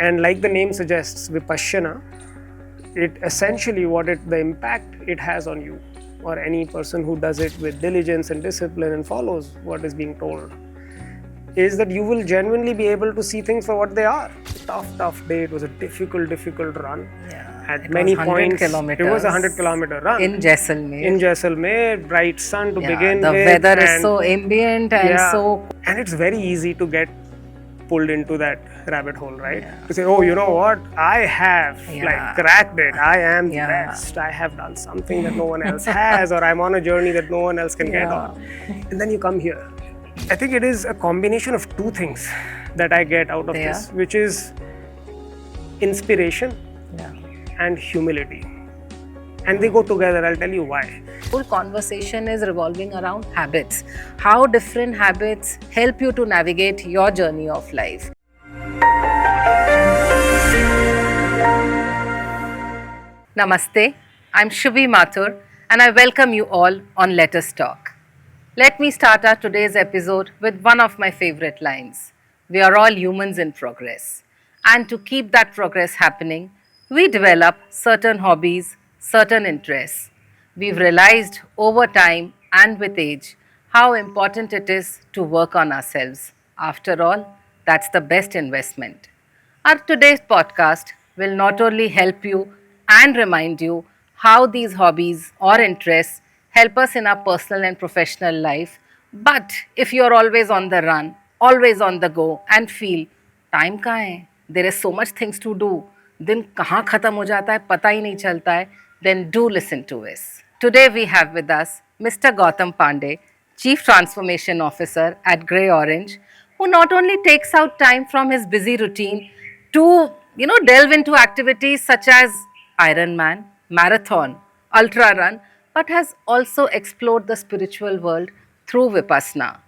And like the name suggests, Vipassana, it essentially the impact it has on you or any person who does it with diligence and discipline and follows what is being told is that you will genuinely be able to see things for what they are. Tough day. It was a difficult run. Yeah, At it many was 100 points, kilometers. it was a 100-kilometer run. In Jaisalmer. In Jaisalmer, bright sun to begin the with. The weather is so ambient and so... And it's very easy to get pulled into that rabbit hole, right? To say, oh, you know what? I have cracked it. I am the best. I have done something that no one else has, or I'm on a journey that no one else can get on. And then you come here. I think it is a combination of two things that I get out of this, which is inspiration and humility. And they go together. I'll tell you why. Whole conversation is revolving around habits. How different habits help you to navigate your journey of life. Namaste. I'm Shubhi Mathur and I welcome you all on Let Us Talk. Let me start our today's episode with one of my favorite lines. We are all humans in progress. And to keep that progress happening, we develop certain hobbies, certain interests. We've realized over time and with age how important it is to work on ourselves. After all, that's the best investment. Our today's podcast will not only help you and remind you how these hobbies or interests help us in our personal and professional life, but if you're always on the run, always on the go and feel, time kahan hai? There is so much things to do, दिन कहाँ खत्म हो जाता है पता ही नहीं चलता है, then do listen to us. Today we have with us Mr. Gautam Pandey, Chief Transformation Officer at Grey Orange, who not only takes out time from his busy routine to delve into activities such as Ironman, marathon, ultra run, but has also explored the spiritual world through Vipassana.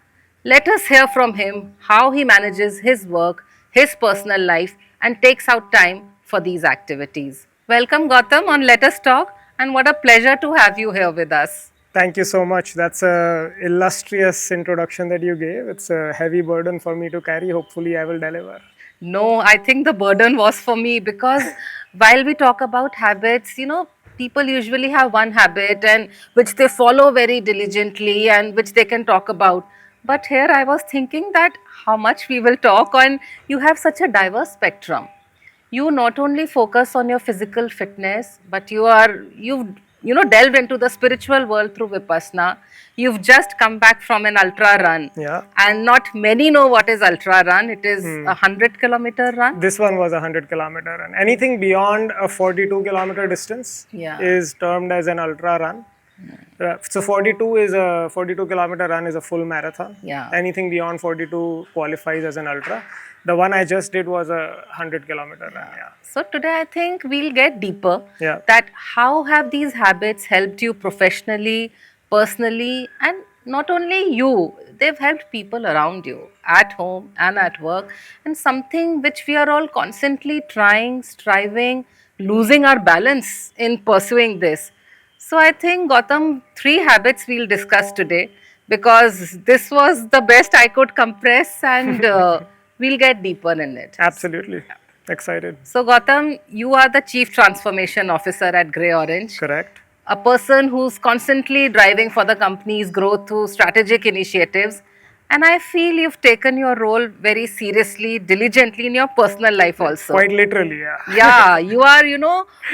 Let us hear from him how he manages his work, his personal life, and takes out time for these activities. Welcome, Gautam, on Let Us Talk, and what a pleasure to have you here with us. Thank you so much. That's an illustrious introduction that you gave. It's a heavy burden for me to carry. Hopefully, I will deliver. No, I think the burden was for me because while we talk about habits, people usually have one habit and which they follow very diligently and which they can talk about. But here I was thinking that how much we will talk on. You have such a diverse spectrum. You not only focus on your physical fitness, but you've delved into the spiritual world through Vipassana. You've just come back from an ultra run. Yeah. And not many know what is ultra run. It is a 100-kilometer run. This one was a 100-kilometer run. Anything beyond a 42-kilometer distance is termed as an ultra run. So 42-kilometer run is a full marathon. Yeah. Anything beyond 42 qualifies as an ultra. The one I just did was a 100-kilometer run. Yeah. So today I think we'll get deeper. Yeah. That how have these habits helped you professionally, personally, and not only you, they've helped people around you at home and at work, and something which we are all constantly trying, striving, losing our balance in pursuing this. So I think, Gautam, 3 habits we'll discuss today because this was the best I could compress and we'll get deeper in it. Absolutely. Excited. So Gautam, you are the Chief Transformation Officer at Grey Orange. Correct. A person who's constantly driving for the company's growth through strategic initiatives. And I feel you've taken your role very seriously, diligently in your personal life also. Quite literally, yeah. Yeah, you are,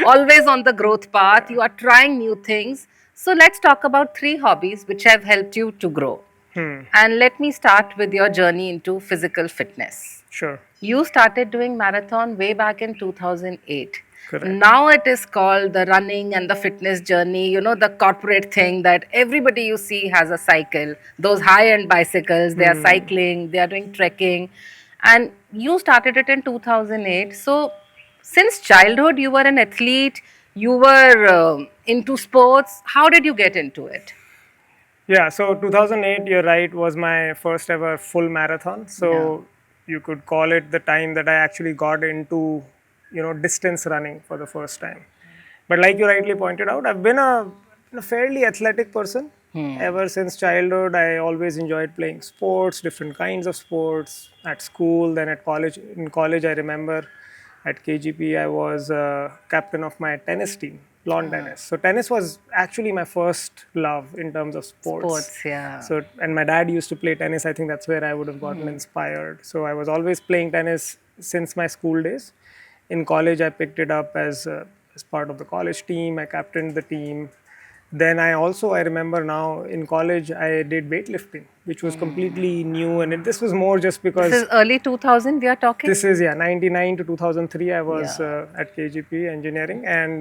always on the growth path. You are trying new things. So let's talk about 3 hobbies which have helped you to grow. And let me start with your journey into physical fitness. Sure. You started doing marathon way back in 2008. Correct. Now it is called the running and the fitness journey, the corporate thing that everybody you see has a cycle. Those high-end bicycles, they are cycling, they are doing trekking. And you started it in 2008. So since childhood, you were an athlete, you were into sports. How did you get into it? Yeah, so 2008, you're right, was my first ever full marathon. So you could call it the time that I actually got into distance running for the first time. But like you rightly pointed out, I've been a fairly athletic person. Ever since childhood, I always enjoyed playing sports, different kinds of sports at school, then at college. In college, I remember At KGP, I was captain of my tennis team, lawn tennis. So tennis was actually my first love in terms of sports. Sports, yeah. So, and my dad used to play tennis. I think that's where I would have gotten inspired. So I was always playing tennis since my school days. In college, I picked it up as part of the college team. I captained the team. Then I remember now in college I did weightlifting, which was completely new, and this was more just because This is early 2000 we are talking? this is 99 to 2003. I was Yeah. at KGP engineering, and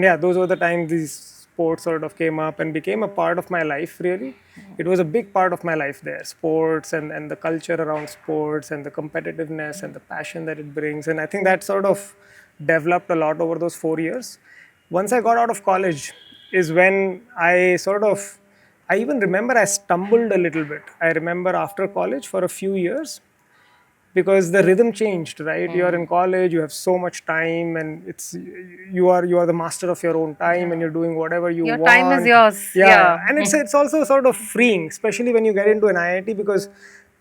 yeah, those were the times these sports sort of came up and became a part of my life. Really, it was a big part of my life there. Sports and the culture around sports and the competitiveness and the passion that it brings, and I think that sort of developed a lot over those 4 years. Once I got out of college, is when I even remember I stumbled a little bit. I remember after college for a few years because the rhythm changed, right? You're in college, you have so much time, and you are the master of your own time, and you're doing whatever you Your want. time is yours. Yeah. And it's also sort of freeing, especially when you get into an IIT, because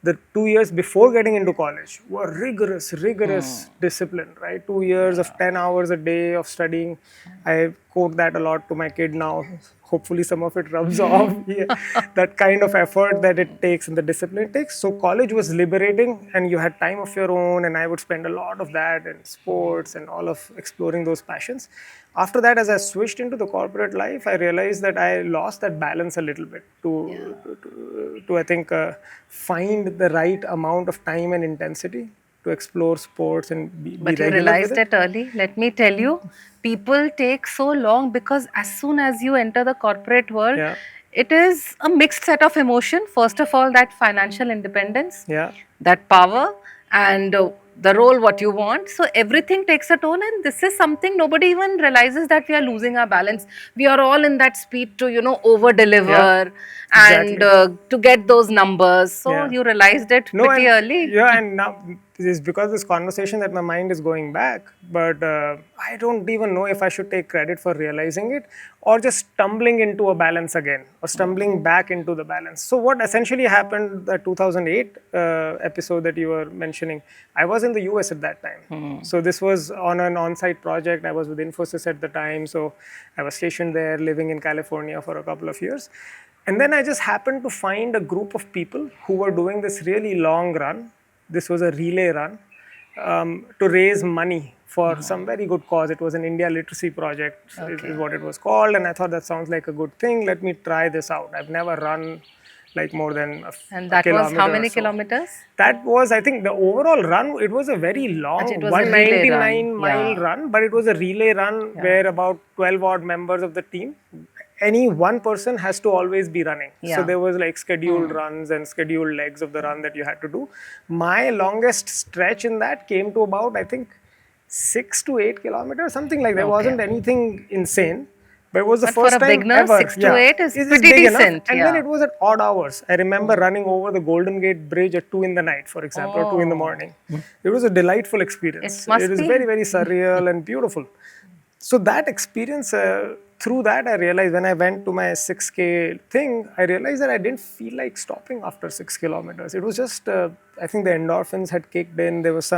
the 2 years before getting into college were rigorous discipline, right? 2 years of 10 hours a day of studying. I quote that a lot to my kid now. Hopefully some of it rubs off. Yeah. That kind of effort that it takes and the discipline it takes. So college was liberating, and you had time of your own, and I would spend a lot of that in sports and all of exploring those passions. After that, as I switched into the corporate life, I realized that I lost that balance a little bit to I think find the right amount of time and intensity to explore sports and be But you regular realized with it. it early. Let me tell you, people take so long because as soon as you enter the corporate world, Yeah. it is a mixed set of emotion. First of all, that financial independence, Yeah. that power, and the role what you want. So everything takes a toll, and this is something nobody even realizes that we are losing our balance. We are all in that speed to over Yeah. deliver and Exactly. to get those numbers. So Yeah. you realized it No, pretty and early. yeah, and now it's because this conversation that my mind is going back, but I don't even know if I should take credit for realizing it or just stumbling into a balance again or stumbling back into the balance. So what essentially happened, the 2008 episode that you were mentioning, I was in the US at that time. So this was on an on-site project. I was with Infosys at the time, so I was stationed there, living in California for a couple of years. And then I just happened to find a group of people who were doing this really long run. This was a relay run to raise money for some very good cause. It was an India literacy project, is what it was called. And I thought that sounds like a good thing. Let me try this out. I've never run like more than And a that was how kilometer or many so. kilometers? That was, I think, the overall run. It was a very long, It was a relay run. 199-mile Yeah. run, but it was a relay run where about 12 odd members of the team, any one person has to always be running. So Yeah. there was like scheduled runs and scheduled legs of the run that you had to do. My longest stretch in that came to about, I think, 6 to 8 kilometers, something like that. It wasn't anything insane. But it was the But for first a time beginner, ever. 6 to 8 is It pretty big enough. decent, And then yeah. it was at odd hours. I remember running over the Golden Gate Bridge at 2 in the night, for example, or 2 in the morning. It was a delightful experience. It must is be. very, very surreal and beautiful. So that experience, through that, I realized when I went to my 6K thing, I realized that I didn't feel like stopping after 6 kilometers. It was just, I think the endorphins had kicked in. There was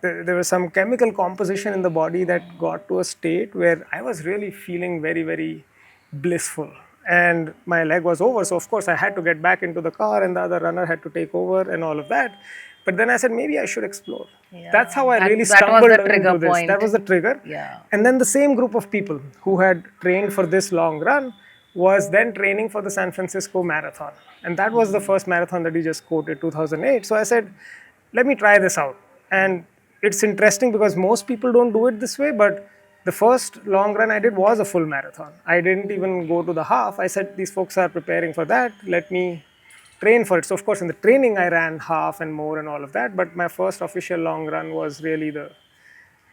there was some chemical composition in the body that got to a state where I was really feeling very, very blissful. And my leg was over, so of course I had to get back into the car, and the other runner had to take over, and all of that. But then I said, maybe I should explore. That's how I That- really that was stumbled the trigger into this. point. That was the trigger. Yeah. And then the same group of people who had trained for this long run was then training for the San Francisco Marathon. And that was the first marathon that you just quoted, 2008. So I said, let me try this out. And it's interesting because most people don't do it this way, but the first long run I did was a full marathon. I didn't even go to the half. I said, these folks are preparing for that. Let me train for it. So of course in the training I ran half and more and all of that, but my first official long run was really the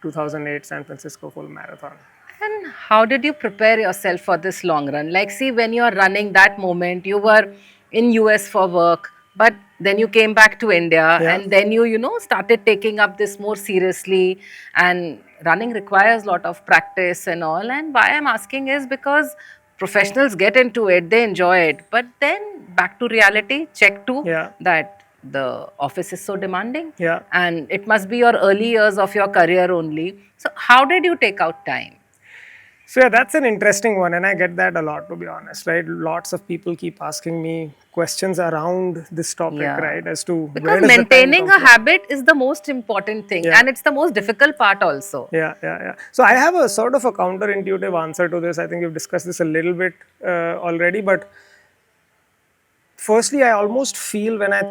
2008 San Francisco full marathon. And how did you prepare yourself for this long run? Like, see, when you're running that moment, you were in US for work, but then you came back to India, Yeah. and then you started taking up this more seriously. And running requires a lot of practice and all. And why I'm asking is because professionals get into it, they enjoy it, but then back to reality, check two, Yeah. that the office is so demanding. Yeah. And it must be your early years of your career only. So, how did you take out time? So yeah, that's an interesting one, and I get that a lot, to be honest, right? Lots of people keep asking me questions around this topic, Yeah. right? As to Because where does the time maintaining come a from? habit is the most important thing, Yeah. and it's the most difficult part also. Yeah. So I have a sort of a counterintuitive answer to this. I think we've discussed this a little bit already, but firstly, I almost feel when I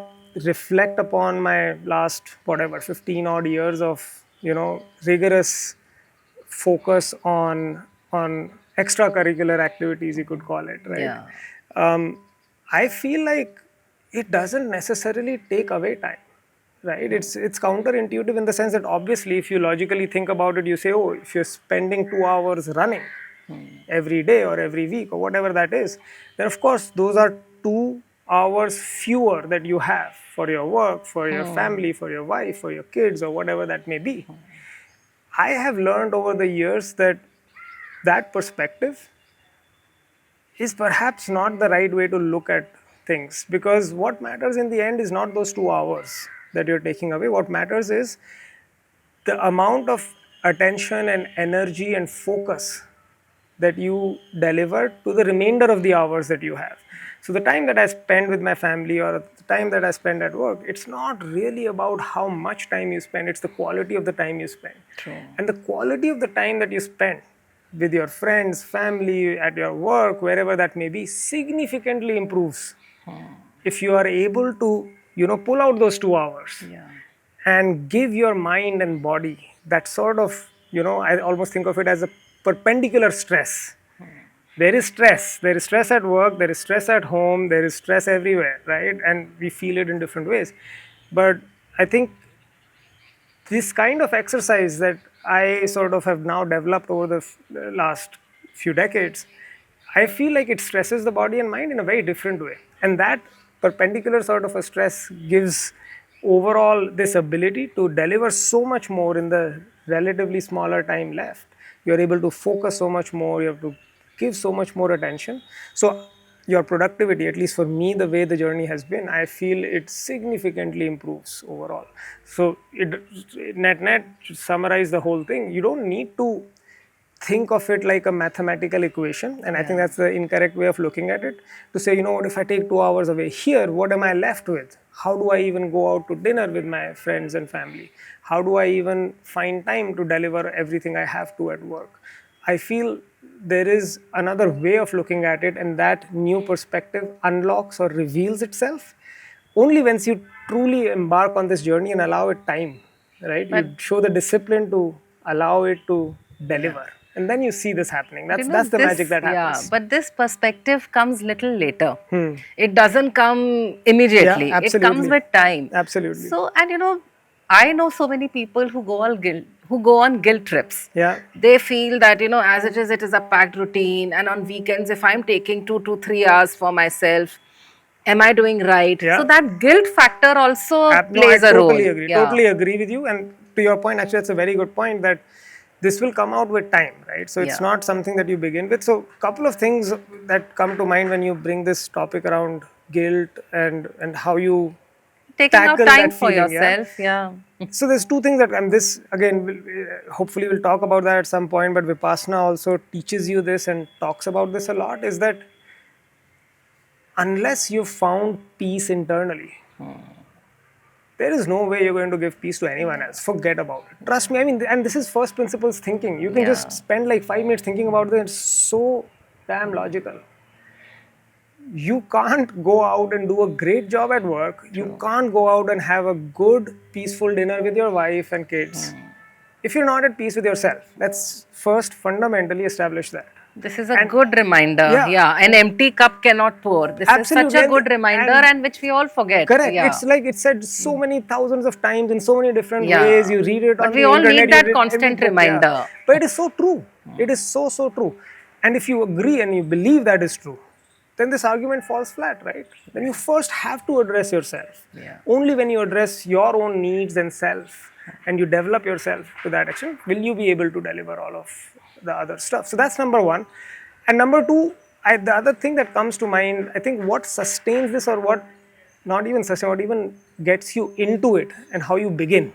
reflect upon my last whatever 15 odd years of rigorous focus on extracurricular activities, you could call it, right? Yeah. I feel like it doesn't necessarily take away time, right? It's counterintuitive in the sense that obviously, if you logically think about it, you say, oh, if you're spending 2 hours running every day or every week or whatever that is, then of course those are 2 hours fewer that you have for your work, for your family, for your wife, for your kids, or whatever that may be. I have learned over the years that that perspective is perhaps not the right way to look at things, because what matters in the end is not those 2 hours that you're taking away. What matters is the amount of attention and energy and focus that you deliver to the remainder of the hours that you have. So the time that I spend with my family or the time that I spend at work, it's not really about how much time you spend, it's the quality of the time you spend. True. And the quality of the time that you spend with your friends, family, at your work, wherever that may be, significantly improves if you are able to, pull out those 2 hours Yeah. and give your mind and body that sort of, I almost think of it as a perpendicular stress. There is stress. There is stress at work, there is stress at home, there is stress everywhere, right? And we feel it in different ways. But I think this kind of exercise that I sort of have now developed over the last few decades, I feel like it stresses the body and mind in a very different way. And that perpendicular sort of a stress gives overall this ability to deliver so much more in the relatively smaller time left. You're able to focus so much more, you have to give so much more attention. So your productivity, at least for me, the way the journey has been, I feel it significantly improves overall. So net to summarize the whole thing, you don't need to think of it like a mathematical equation, and I think that's the incorrect way of looking at it. To say, what, if I take 2 hours away here, what am I left with? How do I even go out to dinner with my friends and family? How do I even find time to deliver everything I have to at work? I feel there is another way of looking at it, and that new perspective unlocks or reveals itself only once you truly embark on this journey and allow it time, right? But You show the discipline to allow it to yeah. deliver, and then you see this happening. But That's the magic this, that yeah, happens. but this perspective comes little later. It doesn't come immediately. Yeah, It comes absolutely. with time. Absolutely. So, and I know so many people who go on guilt trips. Yeah. They feel that as it is a packed routine, and on weekends, if I'm taking 2 to 3 hours for myself, am I doing right? So Yeah. that guilt factor also No, I plays a role. totally agree. Yeah. Totally agree with you. And to your point, actually, that's a very good point that this will come out with time, right? So it's Yeah. not something that you begin with. So a couple of things that come to mind when you bring this topic around guilt and how you Taking out tackle time that for feeling. Yeah. yourself. Yeah. So there's two things that, and this again, hopefully we'll talk about that at some point. But Vipassana also teaches you this and talks about this a lot. Is that unless you've found peace internally, there is no way you're going to give peace to anyone else. Forget about it. Trust me. I mean, and this is first principles thinking. You can just Yeah. spend like 5 minutes thinking about it. It's so damn logical. You can't go out and do a great job at work. You can't go out and have a good, peaceful dinner with your wife and kids if you're not at peace with yourself. Let's first fundamentally establish that. This is a good reminder. Yeah. Yeah, an empty cup cannot pour. This Absolutely. is such a good reminder, and which we all forget. Correct. Yeah. It's like it's said so many thousands of times in so many different Yeah. ways. You read it But on we the all internet. need that you read constant every book, reminder. Yeah. But it is so true. It is so true. And if you agree and you believe that is true, then this argument falls flat, right? Then you first have to address yourself. Yeah. Only when you address your own needs and self and you develop yourself to that extent will you be able to deliver all of the other stuff. So that's number one. And number two, the other thing that comes to mind, I think what sustains this or what not even sustain, what even gets you into it and how you begin.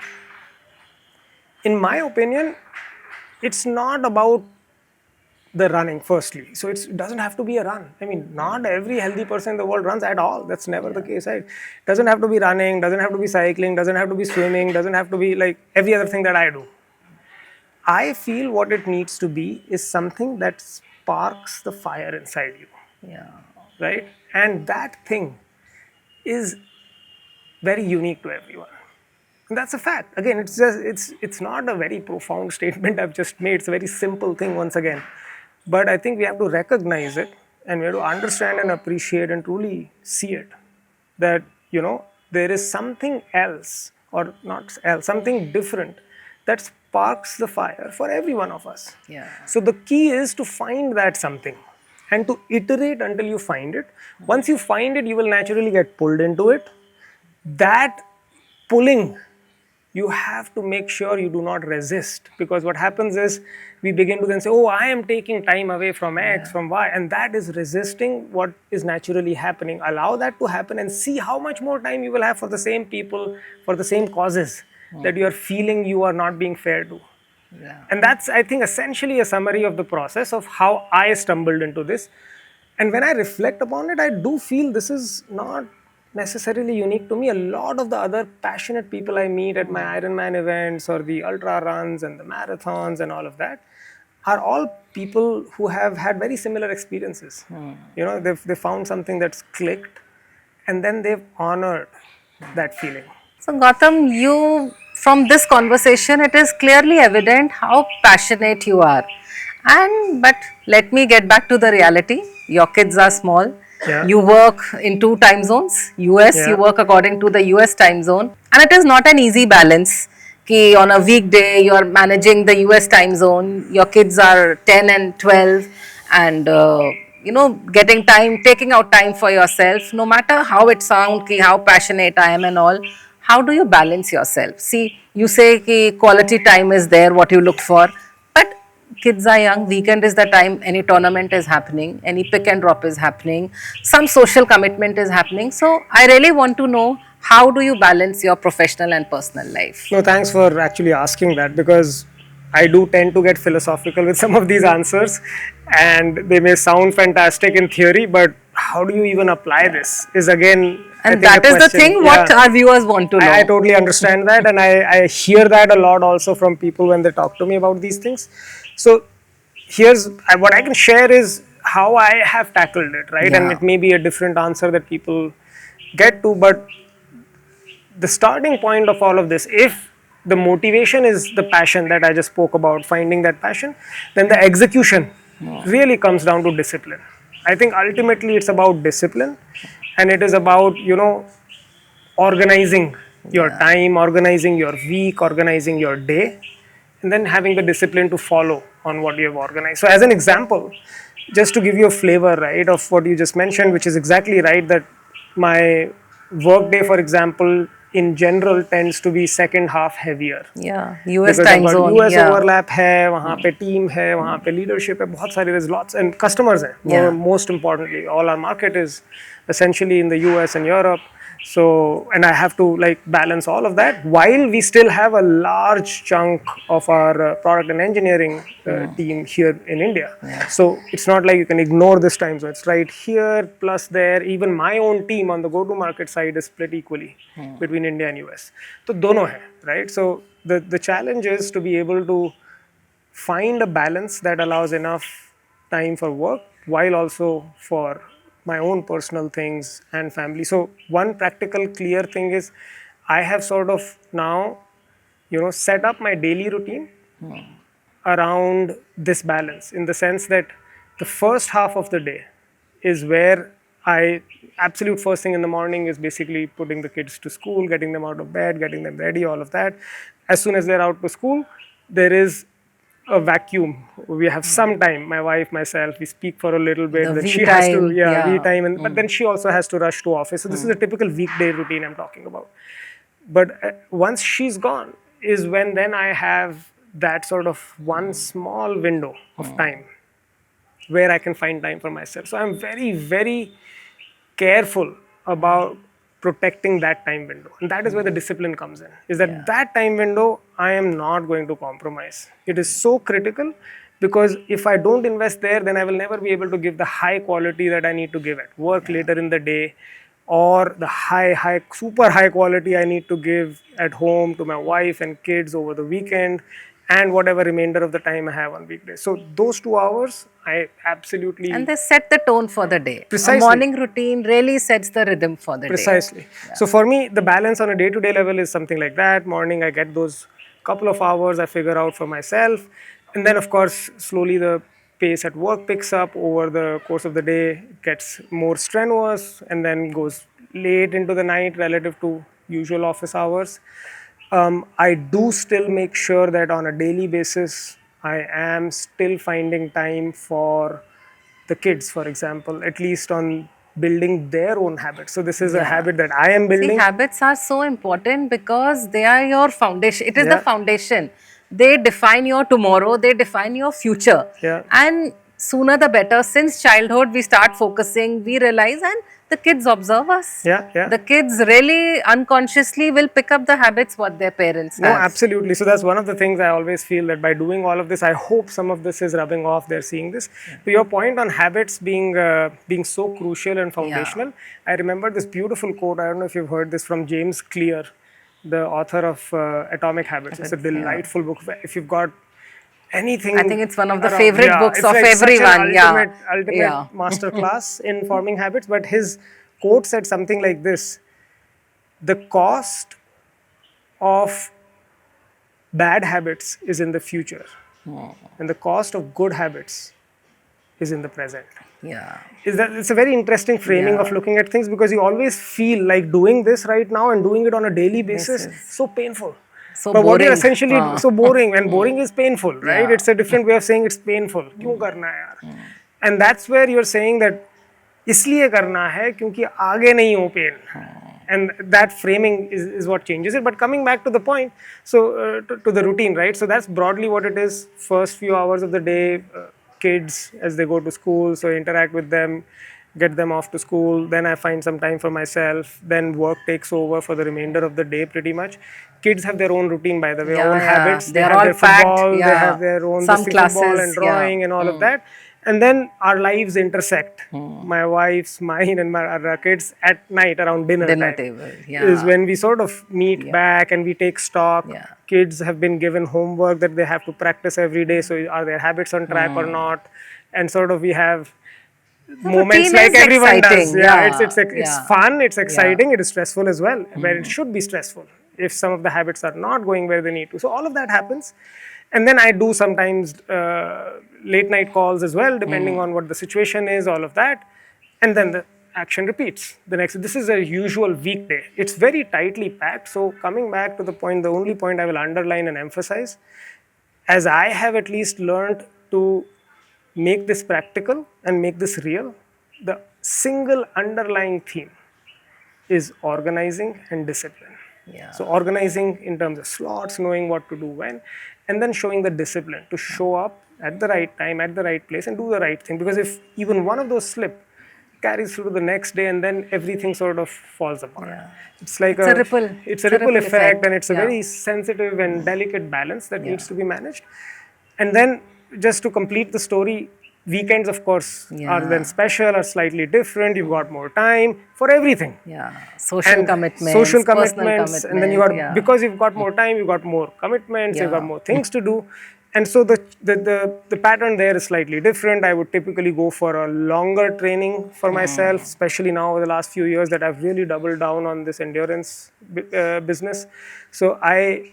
In my opinion, it's not about the running firstly. So it doesn't have to be a run. I mean, not every healthy person in the world runs at all. That's never the case, right? Doesn't have to be running, doesn't have to be cycling, doesn't have to be swimming, doesn't have to be like every other thing that I do. I feel what it needs to be is something that sparks the fire inside you, Yeah. right? And that thing is very unique to everyone. And that's a fact. Again, it's not a very profound statement I've just made. It's a very simple thing once again. But I think we have to recognize it and we have to understand and appreciate and truly see it. That, there is something else or not else, something different that sparks the fire for every one of us. Yeah. So the key is to find that something and to iterate until you find it. Once you find it, you will naturally get pulled into it. That pulling, you have to make sure you do not resist, because what happens is we begin to then say, oh, I am taking time away from X, from Y, and that is resisting what is naturally happening. Allow that to happen and see how much more time you will have for the same people, for the same causes that you are feeling you are not being fair to. Yeah. And that's, I think, essentially a summary of the process of how I stumbled into this. And when I reflect upon it, I do feel this is not necessarily unique to me. A lot of the other passionate people I meet at my Ironman events or the ultra runs and the marathons and all of that are all people who have had very similar experiences. They've found something that's clicked and then they've honored that feeling. So, Gautam, from this conversation, it is clearly evident how passionate you are. But let me get back to the reality. Your kids are small. Yeah. You work in 2 time zones. US, you Yeah. work according to the US time zone. And it is not an easy balance. Ki on a weekday, you are managing the US time zone. Your kids are 10 and 12. And getting time, taking out time for yourself, no matter how it sounds, how passionate I am and all. How do you balance yourself? See, you say ki quality time is there, what you look for, but kids are young. Weekend is the time any tournament is happening, any pick and drop is happening, some social commitment is happening. So I really want to know, how do you balance your professional and personal life? No, thanks for actually asking that, because I do tend to get philosophical with some of these answers and they may sound fantastic in theory, but how do you even apply this is again, I And think, that a is the question. thing what our viewers want to know. I totally understand that, and I hear that a lot also from people when they talk to me about these things. So here's what I can share is how I have tackled it, right? And Yeah. it may be a different answer that people get to, but the starting point of all of this, if the motivation is the passion that I just spoke about, finding that passion, then the execution really comes down to discipline. I think ultimately it's about discipline, and it is about, organizing your time, organizing your week, organizing your day, and then having the discipline to follow on what you have organized. So, as an example, just to give you a flavor, right, of what you just mentioned, which is exactly right, that my work day, for example, in general tends to be second half heavier. Yeah, US Because I've time got zone. US Yeah. overlap है, वहाँ पे team है, वहाँ पे leadership है, बहुत सारे, there's lots, and customers हैं. Yeah. Most importantly, all our market is essentially in the US and Europe. So, and I have to like balance all of that while we still have a large chunk of our product and engineering team here in India. So it's not like you can ignore this time zone. It's right here plus there. Even my own team on the go-to-market side is split equally between India and US. So dono hai, right? So the challenge is to be able to find a balance that allows enough time for work while also for my own personal things and family. So one practical clear thing is I have sort of now, set up my daily routine around this balance, in the sense that the first half of the day is where I absolute first thing in the morning is basically putting the kids to school, getting them out of bed, getting them ready, all of that. As soon as they're out to school, there is a vacuum. We have some time, my wife, myself, we speak for a little bit, The then we she has to, time, yeah. we time, and but then she also has to rush to office. So this is a typical weekday routine I'm talking about. But once she's gone is when then I have that sort of one small window of time where I can find time for myself. So I'm very, very careful about protecting that time window. And that is where the discipline comes in, is that that time window, I am not going to compromise. It is so critical, because if I don't invest there, then I will never be able to give the high quality that I need to give at work later in the day, or the super high quality I need to give at home to my wife and kids over the weekend, and whatever remainder of the time I have on weekdays. So those 2 hours, I absolutely. And they set the tone for the day. Precisely. A morning routine really sets the rhythm for the Precisely. day. So for me, the balance on a day-to-day level is something like that. Morning, I get those couple of hours I figure out for myself. And then, of course, slowly the pace at work picks up over the course of the day, it gets more strenuous, and then goes late into the night relative to usual office hours. I do still make sure that on a daily basis, I am still finding time for the kids, for example, at least on building their own habits. So this is a habit that I am building. See, habits are so important because they are your foundation. It is the Yeah. foundation. They define your tomorrow, they define your future. Yeah. And sooner the better. Since childhood, we start focusing, we realize, and the kids observe us. Yeah, yeah. The kids really unconsciously will pick up the habits what their parents No, have. absolutely. So that's one of the things I always feel, that by doing all of this, I hope some of this is rubbing off. They're seeing this. To your point on habits being so crucial and foundational, I remember this beautiful quote. I don't know if you've heard this, from James Clear, the author of Atomic Habits. It's a delightful book. If you've got anything, I think it's one of the around- favorite books it's of like everyone. Such an ultimate Yeah. master class in forming habits. But his quote said something like this: the cost of bad habits is in the future, and the cost of good habits is in the present. Yeah. It's a very interesting framing of looking at things, because you always feel like doing this right now and doing it on a daily basis so painful. So But what you're boring. essentially so boring, and boring is painful, right? Yeah. It's a different way of saying it's painful. क्यों करना है यार? And that's where you're saying that इसलिए करना है क्योंकि आगे नहीं हो pain. And that framing is what changes it. But coming back to the point, so to the routine, right? So that's broadly what it is. First few hours of the day, kids as they go to school, so interact with them, get them off to school. Then I find some time for myself. Then work takes over for the remainder of the day, pretty much. Kids have their own routine, by the way, own habits. They They're have all their packed, football, they have their own some football classes, and drawing and all of that. And then our lives intersect. My wife's, mine, and our kids at night around dinner time table. is when we sort of meet back and we take stock. Kids have been given homework that they have to practice every day. So are their habits on track or not? And sort of we have moments routine like is everyone exciting, does. Yeah, it's fun, it's exciting, it is stressful as well, where it should be stressful if some of the habits are not going where they need to. So all of that happens. And then I do sometimes late night calls as well, depending on what the situation is, all of that. And then the action repeats. This is a usual weekday. It's very tightly packed. So coming back to the point, the only point I will underline and emphasize, as I have at least learned to make this practical and make this real, the single underlying theme is organizing and discipline. So organizing in terms of slots, knowing what to do when, and then showing the discipline to show up at the right time, at the right place, and do the right thing. Because if even one of those slip, carries through to the next day, and then everything sort of falls apart. It's like a ripple. It's a ripple effect, and it's a very sensitive and delicate balance that needs to be managed. And then just to complete the story, weekends, of course, are then special, are slightly different. You've got more time for everything. Social commitments, and then you got, because you've got more time, you've got more commitments, you've got more things to do. And so the pattern there is slightly different. I would typically go for a longer training for myself, especially now over the last few years that I've really doubled down on this endurance business. So I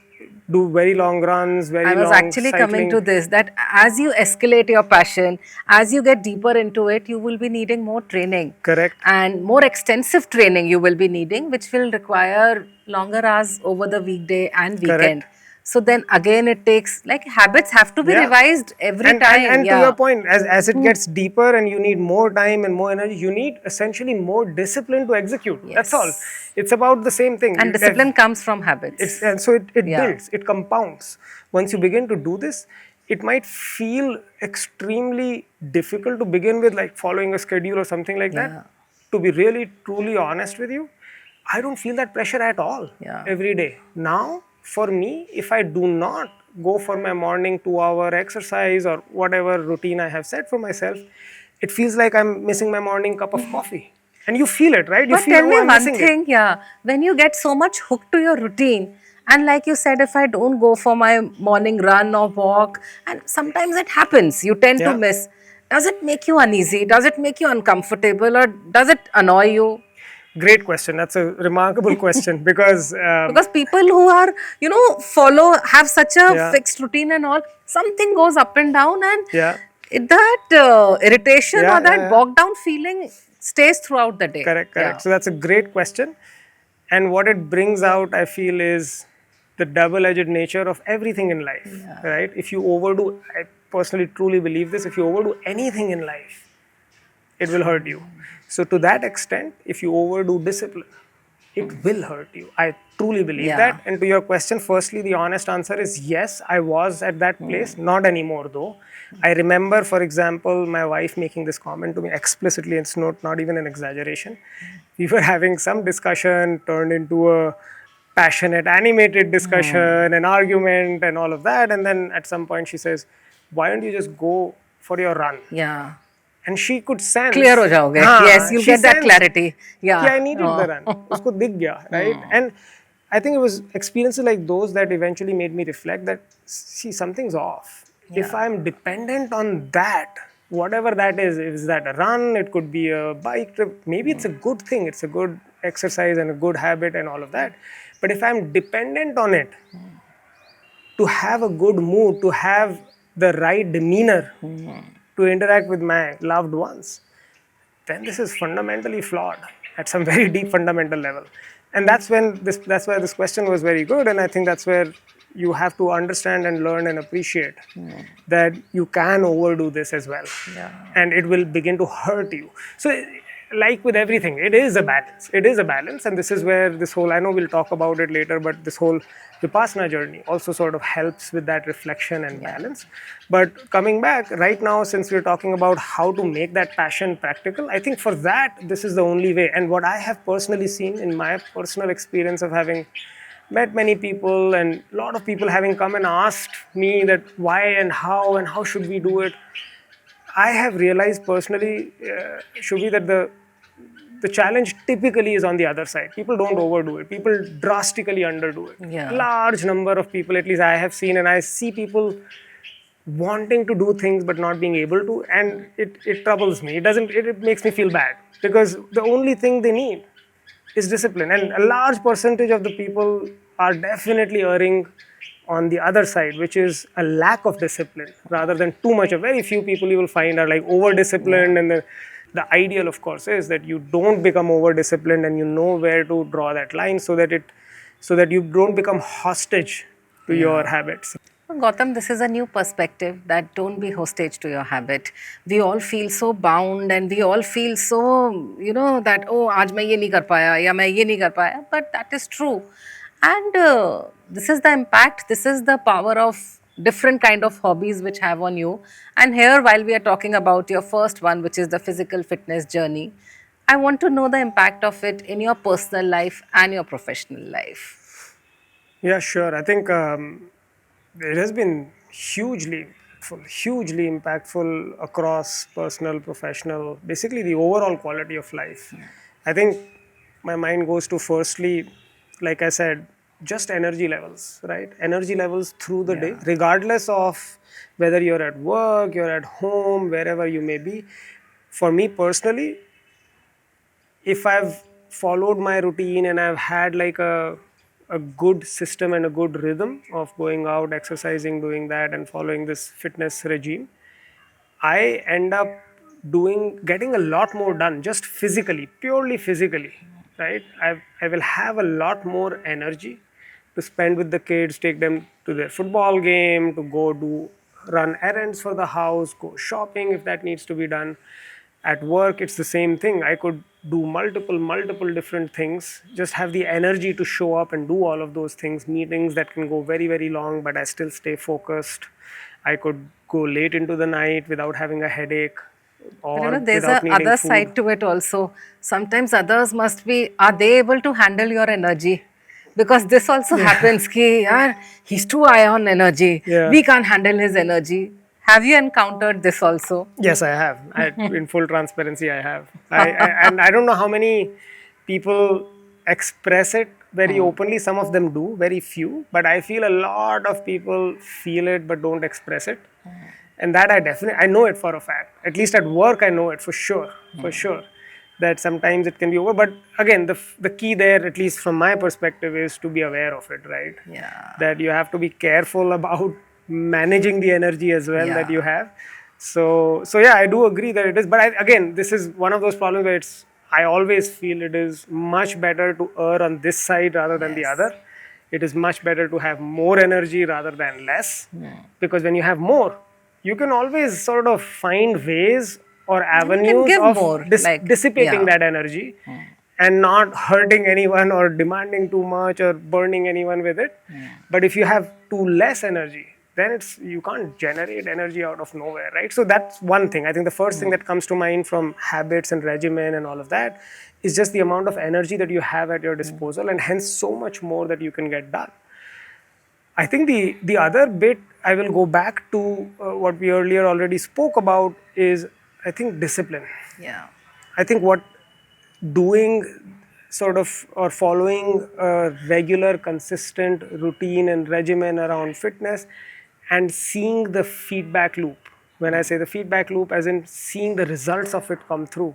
do very long runs, I was actually cycling. coming to this, that as you escalate your passion, as you get deeper into it, you will be needing more training. Correct. And more extensive training you will be needing, which will require longer hours over the weekday and weekend. Correct. So then again it takes, like, habits have to be revised every time. And to your point, as it gets deeper and you need more time and more energy, you need essentially more discipline to execute. That's all. It's about the same thing. And discipline comes from habits. And so it builds, it compounds. Once you begin to do this, it might feel extremely difficult to begin with, like following a schedule or something like that. To be really, truly honest with you, I don't feel that pressure at all Yeah. every day. Now, for me, if I do not go for my morning 2 hour exercise or whatever routine I have set for myself, it feels like I'm missing my morning cup of coffee. And you feel it, right? You But feel, tell oh, me I'm one missing it. thing, yeah. When you get so much hooked to your routine, and like you said, if I don't go for my morning run or walk, and sometimes it happens, you tend to Yeah. miss. Does it make you uneasy? Does it make you uncomfortable? Or does it annoy you? Great question. That's a remarkable question because, Because people who are, follow, have such a yeah, fixed routine and all, something goes up and down, and yeah, that irritation yeah, or yeah, that yeah. bogged down feeling stays throughout the day. Correct, correct. Yeah. So that's a great question. And what it brings out, I feel, is the double edged nature of everything in life, right? If you overdo, I personally truly believe this, if you overdo anything in life, it will hurt you. So, to that extent, if you overdo discipline, it will hurt you. I truly believe Yeah. that. And to your question, firstly, the honest answer is yes, I was at that place, not anymore though. I remember, for example, my wife making this comment to me explicitly, it's not even an exaggeration. We were having some discussion, turned into a passionate, animated discussion, an argument, and all of that. And then at some point, she says, why don't you just go for your run? Yeah. And she could Clear sense, हो जाओगे. Yes, हाँ, you'll she get that sensed clarity. कि Yeah. I needed the run. उसको दिख गया, right? And I think it was experiences like those that eventually made me reflect that, see, something's off. If Yeah. I'm dependent on that, whatever that is that a run, it could be a bike trip, maybe it's a good thing, it's a good exercise and a good habit and all of that. But if I'm dependent on it to have a good mood, to have the right demeanor, to interact with my loved ones, then this is fundamentally flawed at some very deep fundamental level. And that's why this question was very good. And I think that's where you have to understand and learn and appreciate that you can overdo this as well. And it will begin to hurt you. So, like with everything, it is a balance. It is a balance. And this is where this whole, I know we'll talk about it later, but this whole Vipassana journey also sort of helps with that reflection and balance. But coming back right now, since we're talking about how to make that passion practical, I think for that, this is the only way. And what I have personally seen in my personal experience of having met many people and a lot of people having come and asked me that why and how should we do it, I have realized personally, Shubhi, that the challenge typically is on the other side. People don't overdo it. People drastically underdo it. A Yeah. large number of people, at least I have seen, and I see people wanting to do things but not being able to, and it troubles me. It makes me feel bad because the only thing they need is discipline, and a large percentage of the people are definitely erring on the other side, which is a lack of discipline rather than too much. A very few people you will find are like over disciplined, and the ideal, of course, is that you don't become over disciplined and you know where to draw that line so that you don't become hostage to your habits. Gautam, this is a new perspective that don't be hostage to your habit. We all feel so bound and we all feel so, that, oh, आज मैं ये नहीं कर पाया या मैं ये नहीं कर पाया. But that is true. And this is the impact, this is the power of different kind of hobbies which have on you. And here, while we are talking about your first one, which is the physical fitness journey, I want to know the impact of it in your personal life and your professional life. Yeah, sure. I think it has been hugely impactful across personal, professional, basically the overall quality of life. I think my mind goes to firstly, like I said, just energy levels, right? Energy levels through the day, regardless of whether you're at work, you're at home, wherever you may be. For me personally, if I've followed my routine and I've had like a good system and a good rhythm of going out, exercising, doing that, and following this fitness regime, I end up getting a lot more done just physically, purely physically, right? I will have a lot more energy to spend with the kids, take them to their football game, to go run errands for the house, go shopping if that needs to be done. At work, it's the same thing. I could do multiple different things, just have the energy to show up and do all of those things. Meetings that can go very long, but I still stay focused. I could go late into the night without having a headache. But or there's without a needing other food. side to it also. Sometimes others must be, are they able to handle your energy? Because this also happens, ki, yaar, he's too high on energy. Yeah. We can't handle his energy. Have you encountered this also? Yes, I have. In full transparency, I have. And I don't know how many people express it very openly. Some of them do, very few. But I feel a lot of people feel it but don't express it. And that I know it for a fact. At least at work, I know it for sure. That sometimes it can be over. But again, the key there, at least from my perspective, is to be aware of it, right? Yeah. That you have to be careful about managing the energy as well that Yeah. you have. So yeah, I do agree that it is. But again, this is one of those problems where I always feel it is much better to err on this side rather than the Yes. other. It is much better to have more energy rather than less, because when you have more, you can always sort of find ways or You can avenues give of more, like, dissipating yeah. that energy and not hurting anyone or demanding too much or burning anyone with it. But if you have too less energy, then you can't generate energy out of nowhere, right? So that's one thing. I think the first thing that comes to mind from habits and regimen and all of that is just the amount of energy that you have at your disposal, and hence so much more that you can get done. I think the other bit I will go back to what we earlier already spoke about is, I think, discipline. Yeah. I think what doing sort of or following a regular, consistent routine and regimen around fitness and seeing the feedback loop. When I say the feedback loop, as in seeing the results of it come through,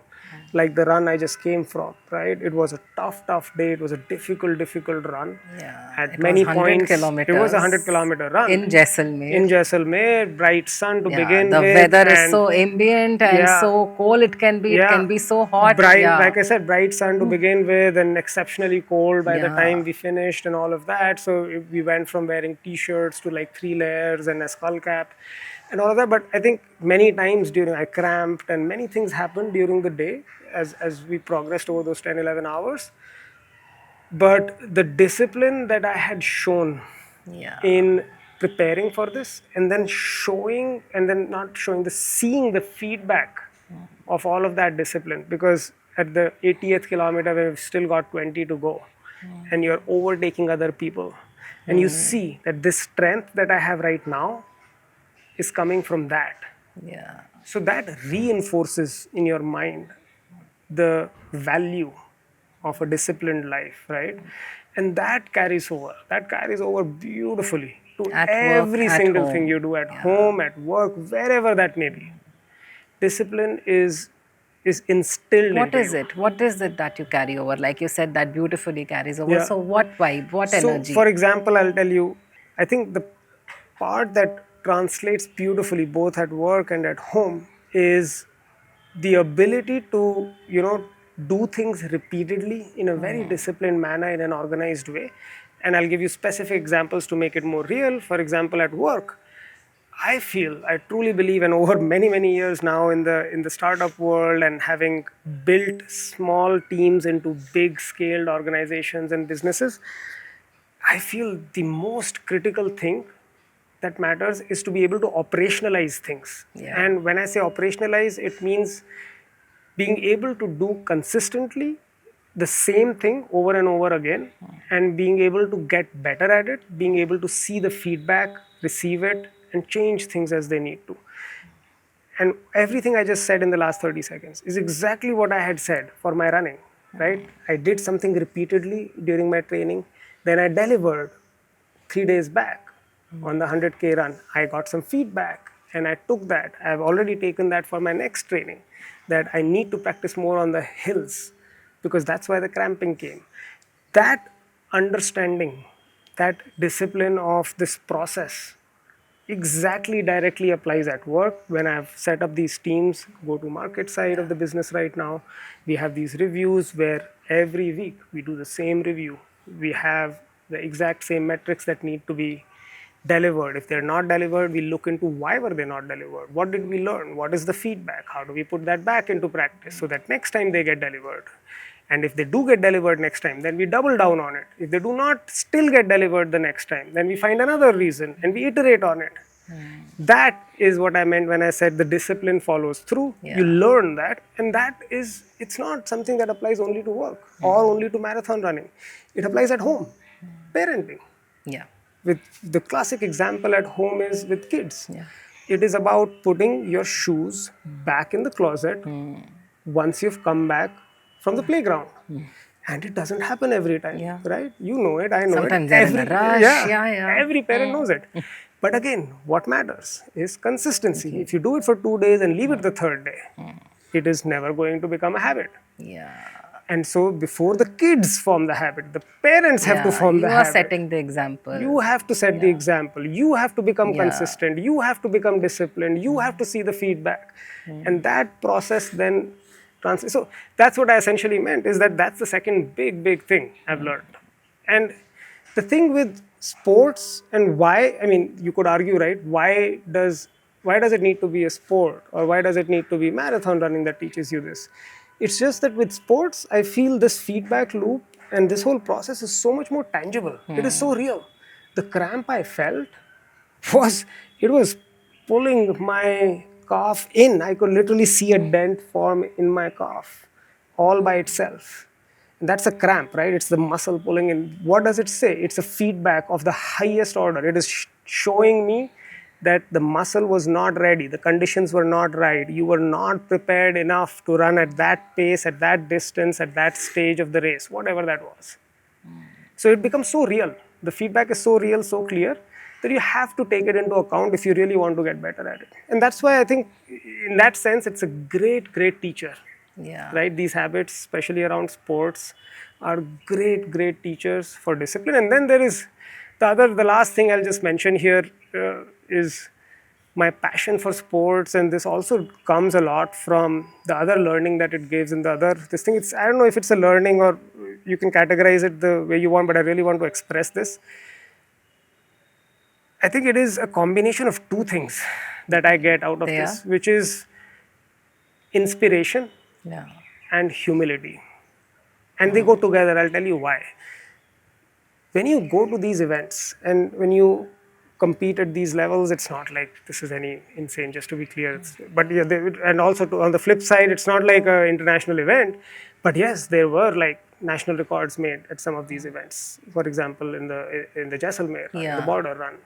like the run I just came from, right? It was a tough day. It was a difficult run. Yeah. At It was many 100 points, it was a kilometers 100-kilometer run in Jaisalmer. in Jaisalmer, bright sun to Yeah, begin the with, weather is and so ambient and yeah, so cold it yeah, can be so hot. bright, Yeah. like I said, bright sun to begin with, and exceptionally cold by the Yeah. time we finished and all of that. So we went from wearing t-shirts to like 3 layers and a skull cap and all of that. But I think many times during, I cramped, and many things happened during the day as we progressed over those 10-11 hours. But the discipline that I had shown Yeah. in preparing for this, and then showing, and then not showing, the seeing the feedback of all of that discipline, because at the 80th kilometer we've still got 20 to go, and you're overtaking other people, and you see that this strength that I have right now is coming from that. Yeah. So that reinforces in your mind the value of a disciplined life, right? And that carries over beautifully to At work, every at single thing home. you do at Yeah. home, at work, wherever that may be. Discipline is instilled What into is you. it? What is it that you carry over? Like you said, that beautifully carries over. Yeah. So, what vibe? What So, energy? for example, I'll tell you, I think the part that translates beautifully both at work and at home is the ability to, do things repeatedly in a very disciplined manner, in an organized way. And I'll give you specific examples to make it more real. For example, at work, I truly believe, and over many years now in the startup world, and having built small teams into big scaled organizations and businesses, I feel the most critical thing that matters is to be able to operationalize things. Yeah. And when I say operationalize, it means being able to do consistently the same thing over and over again, and being able to get better at it, being able to see the feedback, receive it, and change things as they need to. And everything I just said in the last 30 seconds is exactly what I had said for my running, right? I did something repeatedly during my training, then I delivered 3 days back on the 100K run. I got some feedback and I took that. I've already taken that for my next training, that I need to practice more on the hills because that's why the cramping came. That understanding, that discipline of this process exactly directly applies at work. When I've set up these teams, go to market side of the business right now, we have these reviews where every week we do the same review. We have the exact same metrics that need to be delivered. If they're not delivered, we look into why were they not delivered? What did we learn? What is the feedback? How do we put that back into practice so that next time they get delivered? And if they do get delivered next time, then we double down on it. If they do not still get delivered the next time, then we find another reason and we iterate on it. That is what I meant when I said the discipline follows through. You Yeah. learn that, and that is, it's not something that applies only to work or only to marathon running. It applies at home, parenting. Yeah. With the classic example at home is with kids. Yeah. It is about putting your shoes back in the closet once you've come back from the playground. And it doesn't happen every time, Yeah. right? You know it, I know it. Sometimes they're in a rush. Yeah, yeah. Every parent knows it. But again, what matters is consistency. If you do it for 2 days and leave it the third day, it is never going to become a habit. Yeah. And so before the kids form the habit, the parents have to Yeah. form You the are habit. setting the example. You have to set the example. You have to become Yeah. consistent. You have to become disciplined. You have to see the feedback. And that process then translates. So that's what I essentially meant, is that that's the second big thing I've learned. And the thing with sports, and why, I mean, you could argue, right? Why does it need to be a sport, or why does it need to be marathon running that teaches you this? It's just that with sports, I feel this feedback loop and this whole process is so much more tangible. It is so real. The cramp I felt was, it was pulling my calf in. I could literally see a dent form in my calf all by itself. And that's a cramp, right? It's the muscle pulling in. What does it say? It's a feedback of the highest order. It is showing me that the muscle was not ready, the conditions were not right, you were not prepared enough to run at that pace, at that distance, at that stage of the race, whatever that was. So it becomes so real. The feedback is so real, so clear, that you have to take it into account if you really want to get better at it. And that's why I think, in that sense, it's a great teacher. Yeah. Right? These habits, especially around sports, are great teachers for discipline. And then there is the last thing I'll just mention here is my passion for sports, and this also comes a lot from the other learning that it gives, and the other this thing. It's, I don't know if it's a learning or you can categorize it the way you want, but I really want to express this. I think it is a combination of two things that I get out of this, which is inspiration Yeah. and humility. And they go together. I'll tell you why. When you go to these events and when you compete at these levels, it's not like this is any insane, just to be clear. But yeah, and also on the flip side, it's not like an international event. But yes, there were like national records made at some of these events. For example, in the Jaisalmer, the border run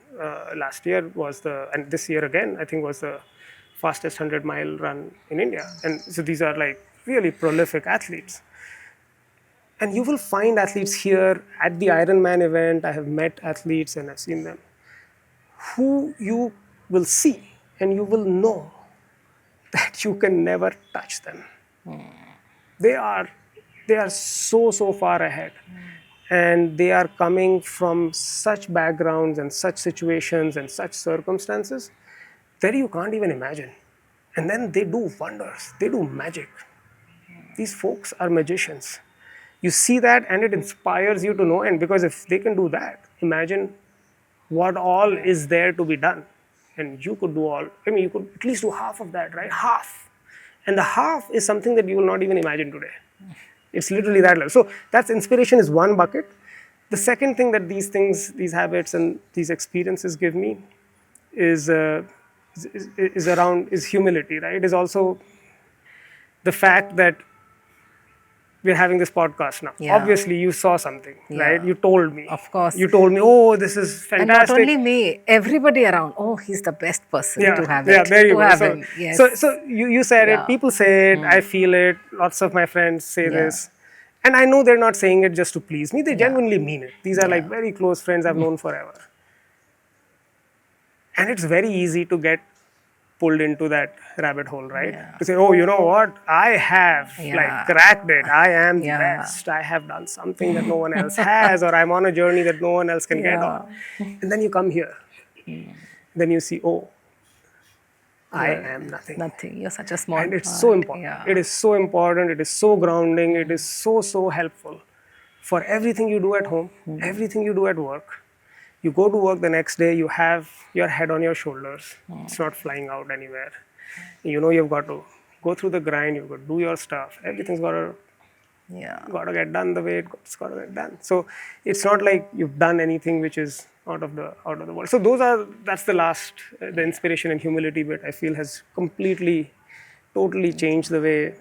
last year was and this year again, I think was the fastest 100-mile run in India. And so these are like really prolific athletes. And you will find athletes here at the Ironman event. I have met athletes and I've seen them, who you will see and you will know that you can never touch them. They are so far ahead. And they are coming from such backgrounds and such situations and such circumstances that you can't even imagine. And then they do wonders, they do magic. These folks are magicians. You see that and it inspires you to know, and because if they can do that, imagine what all is there to be done. And you could do you could at least do half of that, right? Half. And the half is something that you will not even imagine today. It's literally that level. So that's inspiration is one bucket. The second thing that these habits and these experiences give me is humility, right? Is also the fact that we're having this podcast now. Yeah. Obviously, you saw something, right? You told me. Of course. You told me, oh, this is fantastic. And not only me, everybody around. Oh, he's the best person to have it. Yeah, there you to go. Have so, him. Yes. so you said it. People say it. I feel it. Lots of my friends say this. And I know they're not saying it just to please me. They genuinely mean it. These are like very close friends I've known forever. And it's very easy to get pulled into that rabbit hole, right? To say, oh, you know what? I have like cracked it. I am the best. I have done something that no one else has, or I'm on a journey that no one else can get on. And then you come here. Then you see, oh, I am nothing. Nothing. You're such a small And it's so important. It is so important. It is so grounding. It is so helpful for everything you do at home, everything you do at work. You go to work the next day, you have your head on your shoulders. It's not flying out anywhere. You know you've got to go through the grind, you've got to do your stuff. Everything's got to Yeah. Got to get done the way it's got to get done. So it's not like you've done anything which is out of the world. So that's the last the inspiration and humility bit I feel has completely, totally changed the way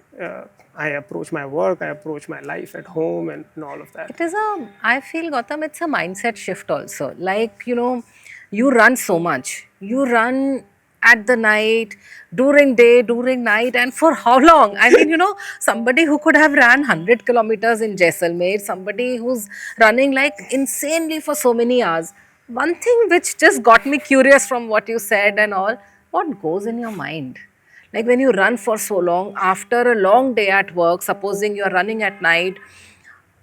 I approach my work, I approach my life at home, and all of that. It is I feel, Gautam, it's a mindset shift also. Like, you run so much. You run at the night, during day, during night, and for how long? I mean, somebody who could have ran 100 kilometers in Jaisalmer, somebody who's running like insanely for so many hours. One thing which just got me curious from what you said and all, what goes in your mind? Like when you run for so long, after a long day at work, supposing you're running at night,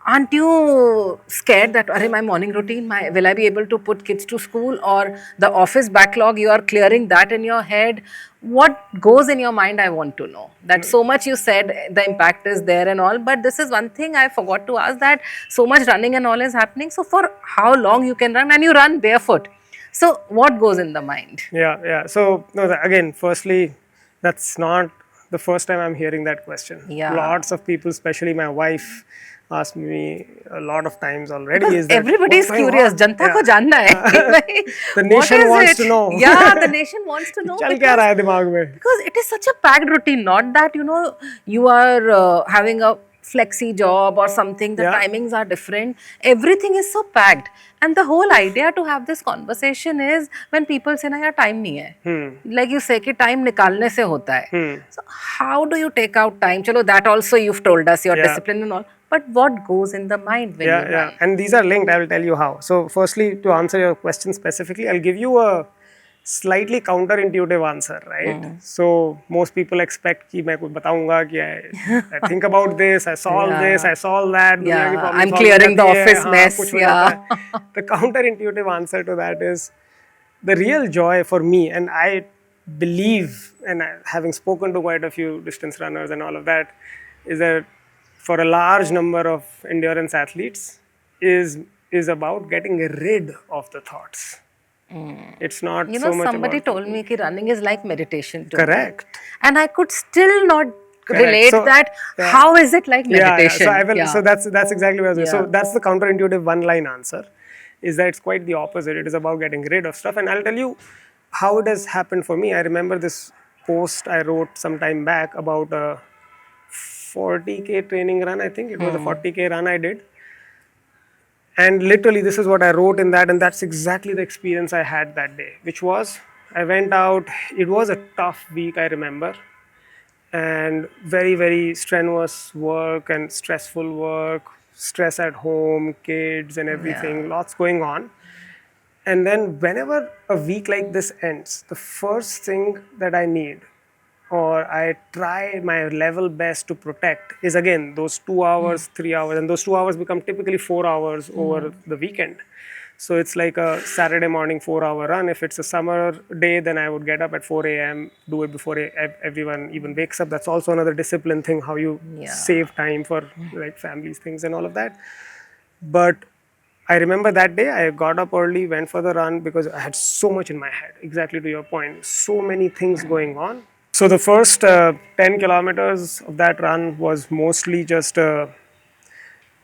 aren't you scared that, are my morning routine, will I be able to put kids to school, or the office backlog, you are clearing that in your head? What goes in your mind? I want to know. That so much you said, the impact is there and all, but this is one thing I forgot to ask, that so much running and all is happening. So for how long you can run, and you run barefoot? So what goes in the mind? Yeah. So no, again, firstly, that's not the first time I'm hearing that question. Yeah. Lots of people, especially my wife, asked me a lot of times already. Because Is that everybody is what's going curious. on? Janta ko janna hai. The What nation is wants it? to know. Yeah, the nation wants to know. चल क्या रहा है दिमाग में? Because it is such a packed routine. Not that, you are having a flexi job or something, the Yeah. timings are different. Everything is so packed. And the whole idea to have this conversation is when people say, na, yaar, time nahi hai. Like you say, ki time nikalne se hota hai. So how do you take out time? Chalo, that also you've told us, your Yeah. discipline and all. But what goes in the mind when you run? Yeah. And these are linked. I will tell you how. So firstly, to answer your question specifically, I'll give you a slightly counterintuitive answer, right? So most people expect कि मैं कुछ बताऊंगा कि I think about this, I solve this, I solve that. दुनिया की problem I'm solve clearing हो the जाती है, office हाँ, mess. कुछ हो Yeah. जाता है. The counterintuitive answer to that is the real joy for me, and I believe, and having spoken to quite a few distance runners and all of that, is that for a large number of endurance athletes is about getting rid of the thoughts. It's not so much somebody about told me that running is like meditation too. Correct. And I could still not relate So, that. yeah. How is it like meditation? So I will. So that's exactly what I was saying. So Yeah. that's the counterintuitive one-line answer. Is that it's quite the opposite. It is about getting rid of stuff, and I'll tell you how it has happened for me. I remember this post I wrote some time back about a 40K training run. I think it was a 40K run I did. And literally, this is what I wrote in that, and that's exactly the experience I had that day, which was I went out. It was a tough week, I remember, and very, very strenuous work and stressful work, stress at home, kids, and everything, lots going on. And then, whenever a week like this ends, the first thing that I need, or I try my level best to protect, is again those 2 hours, 3 hours, and those 2 hours become typically 4 hours over the weekend. So it's like a Saturday morning 4-hour run. If it's a summer day, then I would get up at 4 a.m., do it before everyone even wakes up. That's also another discipline thing, how you save time for like families, things, and all of that. But I remember that day I got up early, went for the run because I had so much in my head, exactly to your point, so many things going on. So the first 10 kilometers of that run was mostly just a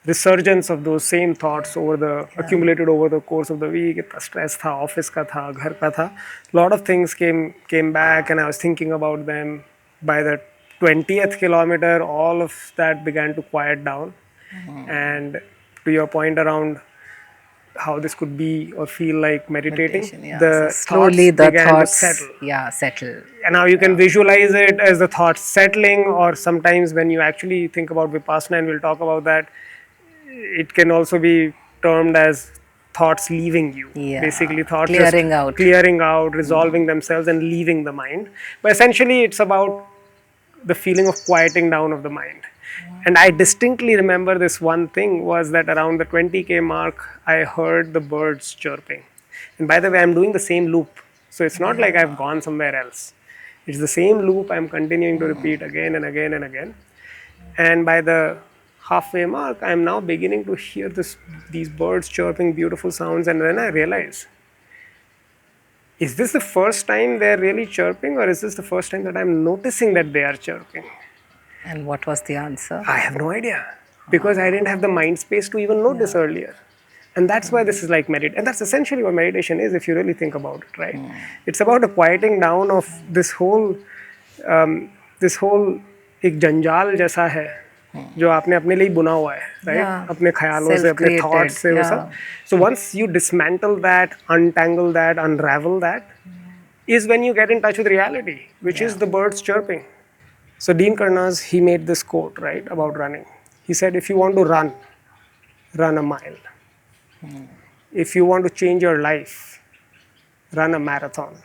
resurgence of those same thoughts accumulated over the course of the week. Itna stress tha, office ka tha, ghar ka tha. Lot of things came back, and I was thinking about them. By the 20th kilometer, all of that began to quiet down. And to your point around how this could be or feel like meditating, the so slowly thoughts began to settle. settle. And now you can visualize it as the thoughts settling, or sometimes when you actually think about Vipassana, and we'll talk about that, it can also be termed as thoughts leaving you. Basically, thoughts clearing out, resolving themselves and leaving the mind. But essentially, it's about the feeling of quieting down of the mind. And I distinctly remember this one thing was that around the 20K mark, I heard the birds chirping. And by the way, I'm doing the same loop. So it's not like I've gone somewhere else. It's the same loop I'm continuing to repeat again and again and again. And by the halfway mark, I'm now beginning to hear these birds chirping, beautiful sounds. And then I realize, is this the first time they're really chirping, or is this the first time that I'm noticing that they are chirping? And what was the answer? I have no idea. because I didn't have the mind space to even notice earlier. And that's why this is like meditation. And that's essentially what meditation is, if you really think about it, right? It's about a quieting down of this whole एक जंजाल जैसा है जो आपने अपने लिए बुना हुआ है, right? अपने ख्यालों से, अपने thoughts से, वो सब. So once you dismantle that, untangle that, unravel that, is when you get in touch with reality, which is the birds chirping. So Dean Karnaz, he made this quote, right, about running. He said, if you want to run, run a mile. If you want to change your life, run a marathon.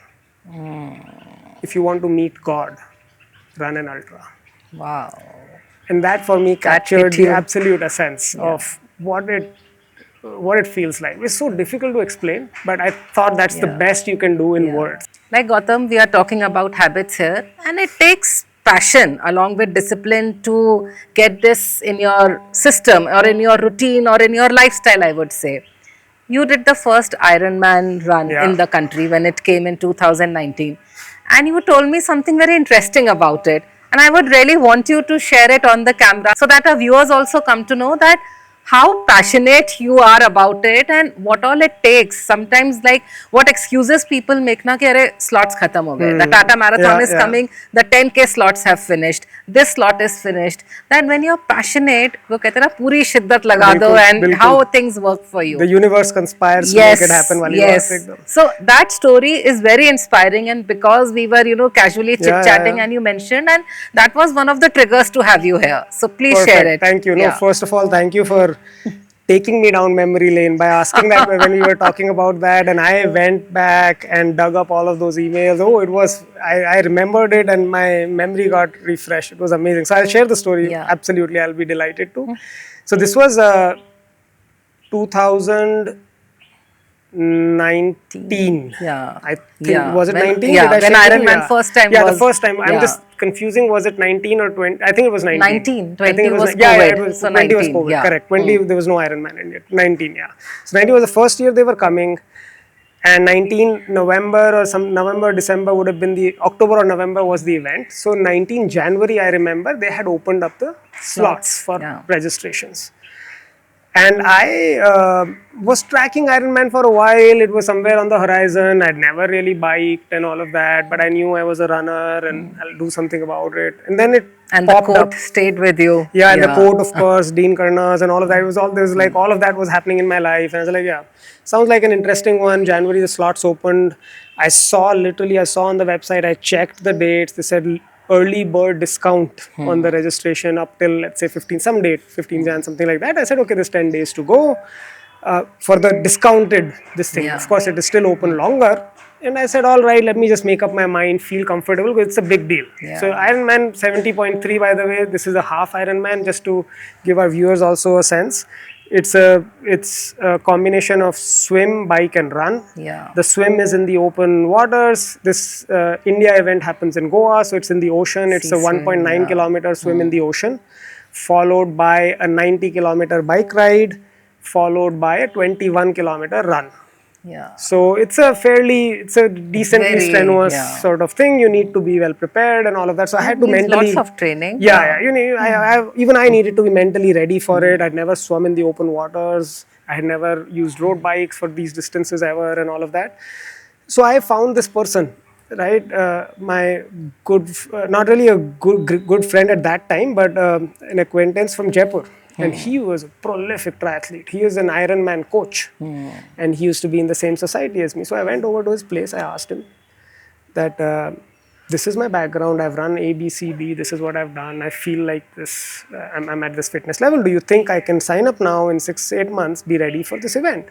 If you want to meet God, run an ultra. Wow. And that for me captured the absolute essence of what it feels like. It's so difficult to explain, but I thought that's the best you can do in words. Like Gautam, we are talking about habits here, and it takes passion along with discipline to get this in your system or in your routine or in your lifestyle, I would say. You did the first Ironman run in the country when it came in 2019, and you told me something very interesting about it. And I would really want you to share it on the camera so that our viewers also come to know that how passionate you are about it and what all it takes. Sometimes like what excuses people make na ki arey slots khatam ho gaye. The Tata Marathon is coming, the 10K slots have finished, this slot is finished. That when you're passionate, wo kehte na puri shiddat laga do and how things work for you. The universe conspires to make it happen. So that story is very inspiring, and because we were, casually chit-chatting and you mentioned, and that was one of the triggers to have you here. So please share it. Thank you. No, first of all, thank you for taking me down memory lane by asking that when we were talking about that, and I went back and dug up all of those emails. Oh, it was, I remembered it and my memory got refreshed. It was amazing. So I'll share the story. Absolutely, I'll be delighted to. So this was 2019. I think, was it 19? Yeah, when Ironman first time was. Yeah, the first time. I'm just confusing, was it 19 or 20? I think it was 19. 19. 20 was COVID. Yeah, it was, so 20 was COVID, correct. 20, there was no Ironman in it. 19, yeah. So 19 was the first year they were coming. And 19 November or some November, December would have been October or November was the event. So 19 January, I remember, they had opened up the slots for registrations. And I was tracking Ironman for a while. It was somewhere on the horizon. I'd never really biked and all of that, but I knew I was a runner and I'll do something about it. And then it popped the quote up. Stayed with you. Yeah, and the quote, of course, Dean Karnaz and all of that. It was all, there's like all of that was happening in my life. And I was like, yeah, sounds like an interesting one. January, the slots opened. I saw on the website, I checked the dates. They said early bird discount on the registration up till, let's say, 15 Jan, something like that. I said, okay, there's 10 days to go for the discounted this thing. Of course, it is still open longer. And I said, all right, let me just make up my mind, feel comfortable, because it's a big deal. So Ironman 70.3, by the way, this is a half Ironman, just to give our viewers also a sense. It's a combination of swim, bike and run. The swim is in the open waters. This India event happens in Goa, so it's in the ocean. It's a 1.9 kilometer swim in the ocean, followed by a 90 kilometer bike ride, followed by a 21 kilometer run. So it's a decently strenuous sort of thing. You need to be well prepared and all of that. So I had to mentally. Lots of training. Even I needed to be mentally ready for it. I'd never swum in the open waters. I had never used road bikes for these distances ever and all of that. So I found this person, right? My good, not really a good friend at that time, but an acquaintance from Jaipur. And he was a prolific triathlete. He was an Ironman coach. And he used to be in the same society as me. So I went over to his place. I asked him that this is my background. I've run A, B, C, D. This is what I've done. I feel like this. I'm at this fitness level. Do you think I can sign up now in 6-8 months, be ready for this event?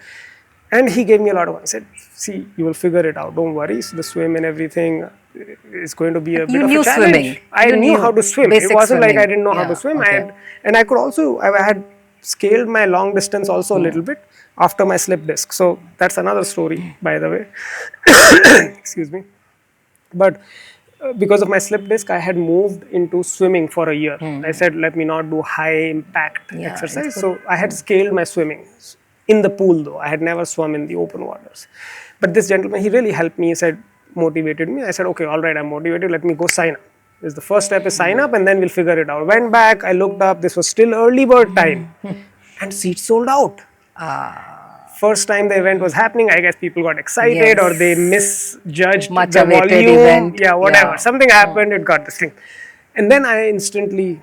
And he gave me a lot of advice. He said, see, you will figure it out. Don't worry. So the swim and everything is going to be a bit of a challenge. Swimming. I knew how to swim. It wasn't like I didn't know how to swim. I had scaled my long distance also a little bit after my slip disc. So that's another story, by the way. Excuse me. But because of my slip disc, I had moved into swimming for a year. I said, let me not do high impact exercise. So I had scaled my swimming. In the pool though, I had never swum in the open waters. But this gentleman, he really helped me. He said, motivated me. I said, okay, all right, I'm motivated. Let me go sign up. This the first step is sign up and then we'll figure it out. Went back, I looked up, this was still early bird time and seats sold out. First time the event was happening, I guess people got excited or they misjudged Much the awaited volume. event. Yeah, whatever. Yeah. Something happened, it got this thing. And then I instantly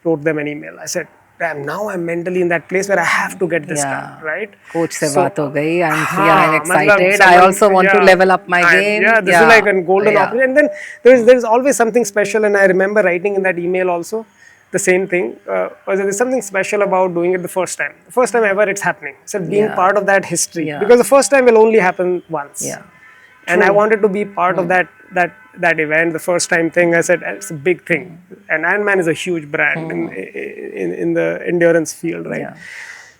wrote them an email. I said, damn, now I'm mentally in that place where I have to get this done, right? Coach se So, baat ho gayi. I'm हाँ, excited. मतलब I also want to yeah, level up my game. Yeah, this is like a golden opportunity. And then there's always something special. And I remember writing in that email also the same thing. There's something special about doing it the first time. The first time ever it's happening. So being part of that history. Because the first time will only happen once. Yeah. And I wanted to be part of that event, the first time thing. I said it's a big thing, and Ironman is a huge brand in the endurance field, right? Yeah.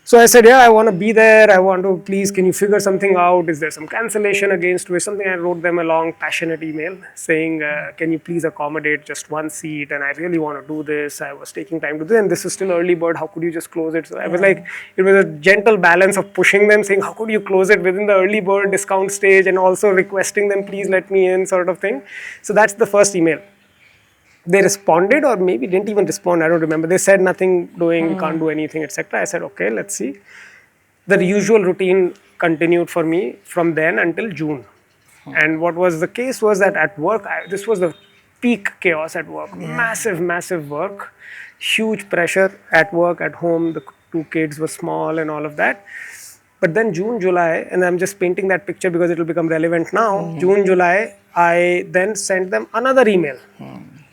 So I said, yeah, I want to be there. I want to, please, can you figure something out? Is there some cancellation against it? Something. I wrote them a long, passionate email saying, can you please accommodate just one seat? And I really want to do this. I was taking time to do it. And this is still early bird. How could you just close it? So I was like, it was a gentle balance of pushing them, saying, how could you close it within the early bird discount stage? And also requesting them, please let me in, sort of thing. So that's the first email. They responded, or maybe didn't even respond, I don't remember. They said nothing doing, we can't do anything, etc. I said, okay, let's see. The usual routine continued for me from then until June. And what was the case was that at work, this was the peak chaos at work. Massive work, huge pressure at work, at home. The two kids were small and all of that. But then June, July, and I'm just painting that picture because it will become relevant now. June, July, I then sent them another email.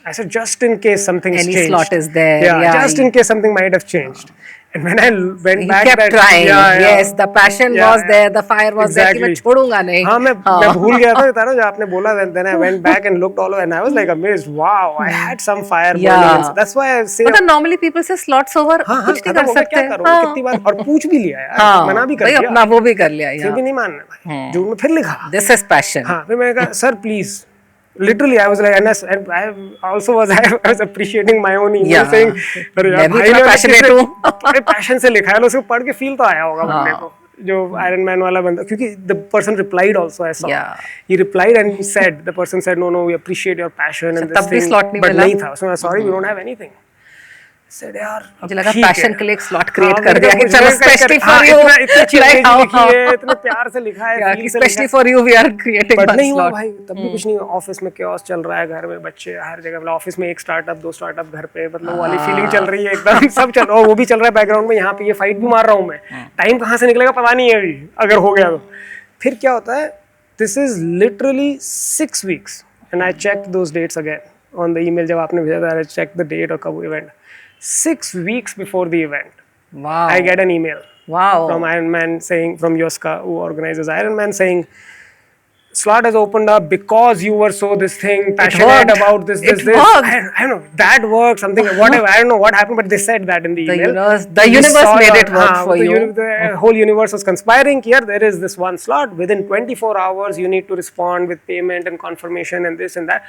I said, just in case something's changed. Any slot is there. Yeah, just in case something might have changed. And when I went back, kept trying. Yes, the passion was there, the fire was there. कि मैं छोड़ूंगा नहीं. हाँ, मैं भूल गया था तारा जो आपने बोला. Then I went back and looked all over, and I was like amazed. Wow, I had some fire burning. So that's why I say. But normally people say slots over. कुछ नहीं कर सकते. क्या करूँ? कितनी बार और पूछ भी लिया यार. मना भी कर दिया. अपना वो भी कर लिया. फिर भी नहीं मानना. जून में फिर लिखा. This is passion. हाँ, फिर मैंने कहा, sir please. Literally, I was like, and I also was appreciating my own email, saying, "अरे यार भाई ने passionate हूँ, passion से लिखा है, उसको पढ़ के feel तो आया होगा बंदे को, जो Ironman वाला बंदा, क्योंकि the person replied also, I saw, he replied and said, the person said, no, we appreciate your passion and this thing, but नहीं था, so sorry, we don't have anything." said यार मुझे लगा पैशन के लिए एक स्लॉट क्रिएट कर दिया कि चलो स्पेशली फॉर यू इतनी अच्छी लिखी है, इतने प्यार से लिखा है, फील से specially for you we are creating one slot. हुआ भाई, तब भी कुछ नहीं. ऑफिस में chaos चल रहा है, घर में बच्चे हर जगह, मतलब ऑफिस में एक स्टार्टअप, दो स्टार्टअप घर पे, मतलब वो वाली फीलिंग चल रही है एकदम, सब चल रहा है, वो भी चल रहा है बैकग्राउंड में, यहाँ पे ये फाइट भी मार रहा हूँ मैं. टाइम कहाँ से निकलेगा पता नहीं है अभी, अगर हो गया तो. फिर क्या होता है, this is literally 6 weeks and I checked those dates again on the email जब आपने भेजा था, I checked the date और कब event. 6 weeks before the event, I get an email from Ironman saying, from Yoska, who organizes Ironman, saying, slot has opened up because you were so this thing passionate about this. I don't know, that worked, something, whatever. I don't know what happened, but they said that in the email. The universe made it work for you. The whole universe was conspiring. Here, there is this one slot. Within 24 hours, you need to respond with payment and confirmation and this and that.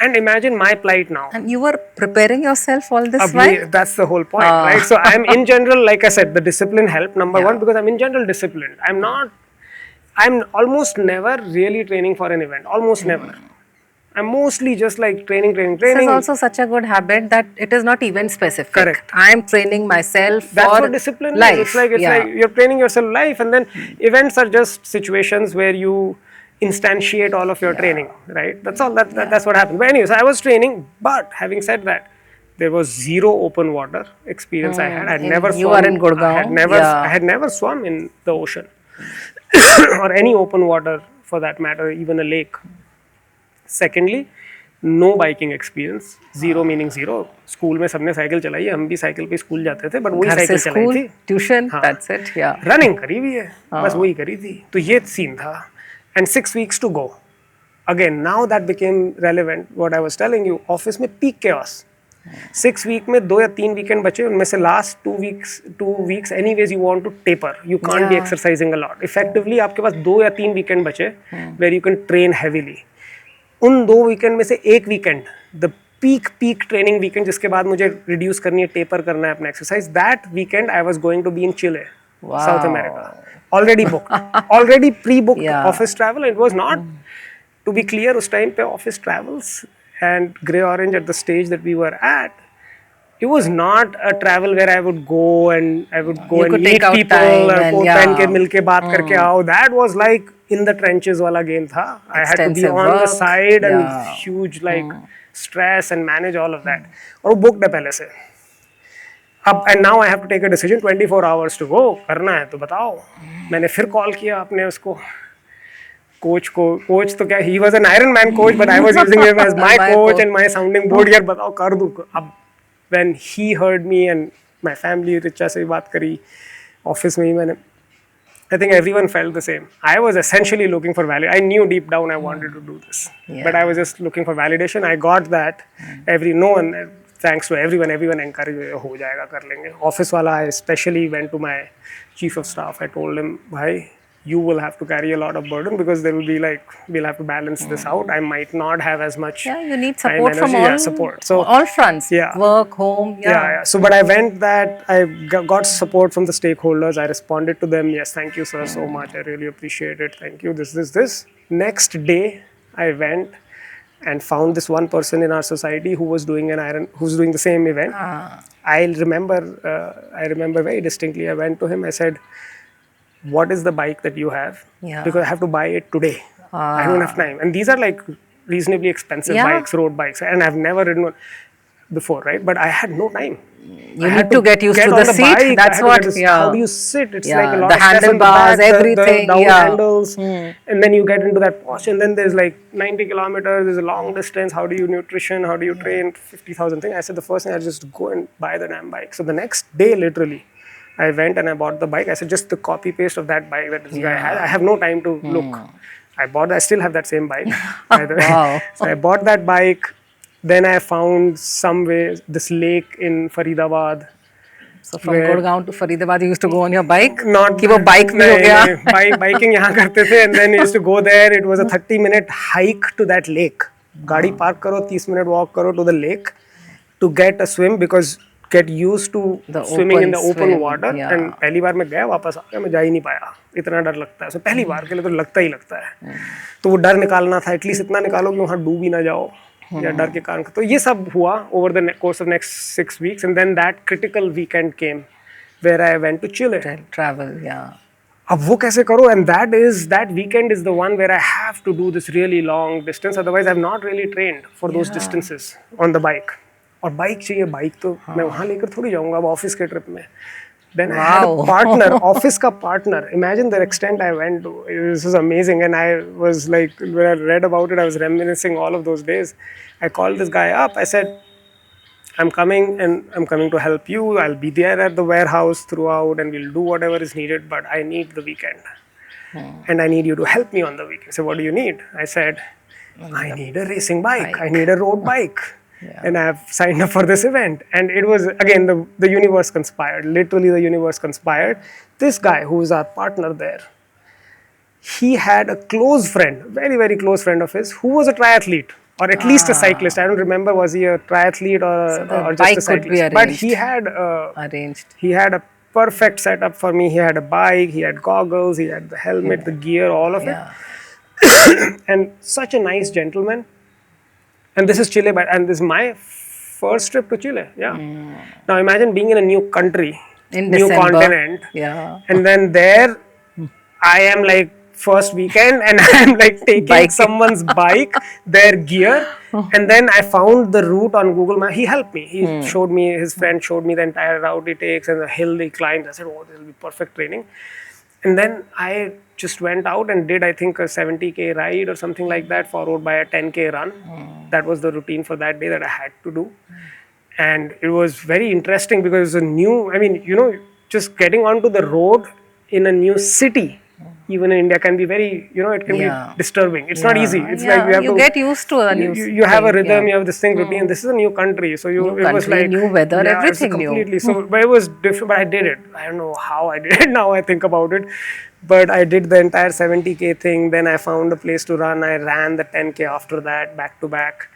And imagine my plight now. And you were preparing yourself all this while? That's the whole point, right? So I'm in general, like I said, the discipline helped, number one, because I'm in general disciplined. I'm almost never really training for an event. Almost never. I'm mostly just like training. This is also such a good habit that it is not event specific. Correct. I'm training myself for That's what discipline life. It's like you're training yourself life, and then events are just situations where you instantiate all of your training, right? That's all. That's what happened. But anyway, so I was training. But having said that, there was zero open water experience I had. I had never swum. You are in Gurgaon. I had never swum in the ocean or any open water for that matter, even a lake. Secondly, no biking experience. Zero meaning zero. School में सबने cycle चलाई है, हम भी cycle पे school जाते थे, but वही साइकिल चलाई थी. Tuition, that's it. Yeah. Running करी भी है, बस वही करी थी. तो ये सीन था. And 6 weeks to go. Again, now that became relevant. What I was telling you, office में peak chaos. 6 weeks में 2 या 3 weekend बचे, उनमें से last 2 weeks anyways you want to taper. You can't be exercising a lot. Effectively आपके पास 2 या 3 weekend बचे where you can train heavily. उन 2 weekend में से एक weekend, the peak training weekend जिसके बाद मुझे reduce करनी है, taper करना है अपना exercise. That weekend I was going to be in Chile, South America. Already booked, already pre-booked office travel. It was not, to be clear, उस time पे office travels And Grey Orange, at the stage that we were at, it was not a travel where I would go and You could meet take out people time और and को पहन के मिल के बात करके आओ. That was like in the trenches वाला game था. I had to be Extensive on the work. side and Yeah. huge like stress and manage all of that. और वो booked है पहले से. अब and now I have to take a decision 24 hours to go. करना है तो बताओ. मैंने फिर कॉल किया अपने उसको कोच को. कोच तो क्या, he was an Ironman coach, but I was using him as my coach and my sounding board. यार बताओ कर दूँ. अब when he heard me and my family, Richa से भी बात करी ऑफिस में ही मैंने. I think everyone felt the same. I was essentially looking for validation. I knew deep down I wanted to do this, but I was just looking for validation. I got that. No one, thanks to everyone encouraged, हो जाएगा कर लेंगे. Office वाला, I especially went to my chief of staff. I told him, भाई, you will have to carry a lot of burden because there will be like, we'll have to balance this out. I might not have as much. Yeah, you need time, support from energy. all, support. So all fronts. Yeah. Work, home. Yeah. So, but I went that I got support from the stakeholders. I responded to them. Yes, thank you, sir, so much. I really appreciate it. Thank you. This. Next day, I went and found this one person in our society who was doing who's doing the same event. I remember very distinctly. I went to him. I said, what is the bike that you have? Because I have to buy it today. I don't have time. And these are like reasonably expensive bikes, road bikes. And I've never ridden one before, right? But I had no time. You need to get used to the seat. Bike. That's what, How do you sit? It's like a lot the of stress on the handlebars, back, everything. the down handles. And then you get into that posture. And then there's like 90 kilometers, there's a long distance. How do you nutrition? How do you train? 50,000 things. I said, the first thing, I'll just go and buy the damn bike. So the next day, literally, I went and I bought the bike. I said, just the copy paste of that bike that this guy had. I have no time to look. I still have that same bike, by the way. Wow. So I bought that bike. Then I found some way this lake in Faridabad. So from Gurgaon to Faridabad, you used to go on your bike? Not कि वो bike भी हो गया? Biking यहाँ करते थे, and then I used to go there. It was a 30-minute hike to that lake. गाड़ी park करो, 30-minute walk करो to the lake to get a swim, because get used to swimming in the open water. And पहली बार मैं गया, वापस आ गया, मैं जा ही नहीं पाया, इतना डर लगता है. So पहली बार के लिए तो लगता ही लगता है. तो वो डर निकालना था, एटलीस्ट इतना निकालो कि वहाँ डूब ही ना जाओ या डर के कारण. तो ये सब हुआ over the course of next 6 weeks. And then that critical weekend came where I went to Chile. Travel, yeah. अब वो कैसे करो? And that weekend is the one where I have to do this really long distance. Otherwise I've not really trained for those distances on the bike. और bike चाहिए, bike तो मैं वहाँ लेकर थोड़ी जाऊँगा अब ऑफिस के ट्रिप में. Then I had a partner, office का partner. Imagine the extent I went to. This was amazing, and I was like, when I read about it, I was reminiscing all of those days. I called this guy up. I said, I'm coming, and I'm coming to help you. I'll be there at the warehouse throughout, and we'll do whatever is needed, but I need the weekend. And I need you to help me on the weekend. So what do you need? I said, I need a racing bike. I need a road bike. And I have signed up for this event. And it was, again, the universe conspired. Literally, the universe conspired. This guy, who is our partner there, he had a close friend, very, very close friend of his, who was a triathlete, or at least a cyclist. I don't remember, was he a triathlete or just a cyclist? But he had He had a perfect setup for me. He had a bike, he had goggles, he had the helmet, the gear, all of it. And such a nice gentleman. And this is Chile, and this is my first trip to Chile. Now imagine being in a new country, new continent, and then there I am like first weekend, and I am like taking someone's bike, their gear, and then I found the route on Google Maps. He helped me. He showed me, his friend showed me the entire route he takes and the hill he climbs. I said, oh, this will be perfect training. And then I just went out and did, I think, a 70K ride or something like that, followed by a 10K run. That was the routine for that day that I had to do. And it was very interesting because it was a new, just getting onto the road in a new city, even in India, can be very, it can be disturbing. It's not easy. It's like you have to get used to a new you have a rhythm, you have this thing, routine. This is a new country. So it was like new weather, everything completely new. So, but it was different, but I did it. I don't know how I did it now I think about it. But I did the entire 70K thing. Then I found a place to run. I ran the 10K after that, back to back.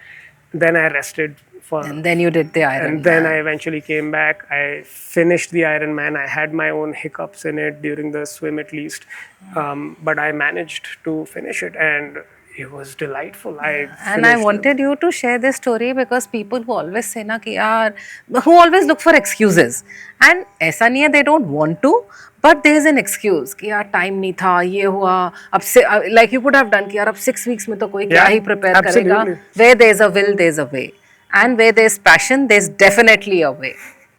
Then I rested and then you did the Ironman. And then I eventually came back. I finished the Ironman. I had my own hiccups in it during the swim at least. But I managed to finish it. And it was delightful. I And I finished. wanted you to share this story because people who always say na कि यार, who always look for excuses, and ऐसा नहीं है they don't want to, but there is an excuse कि यार time नहीं था, ये हुआ, अब से like you could have done कि यार अब 6 weeks में तो कोई क्या Yeah, ही prepare करेगा. absolutely. Where there is a will, there is a way, and where there is passion, there is definitely a way.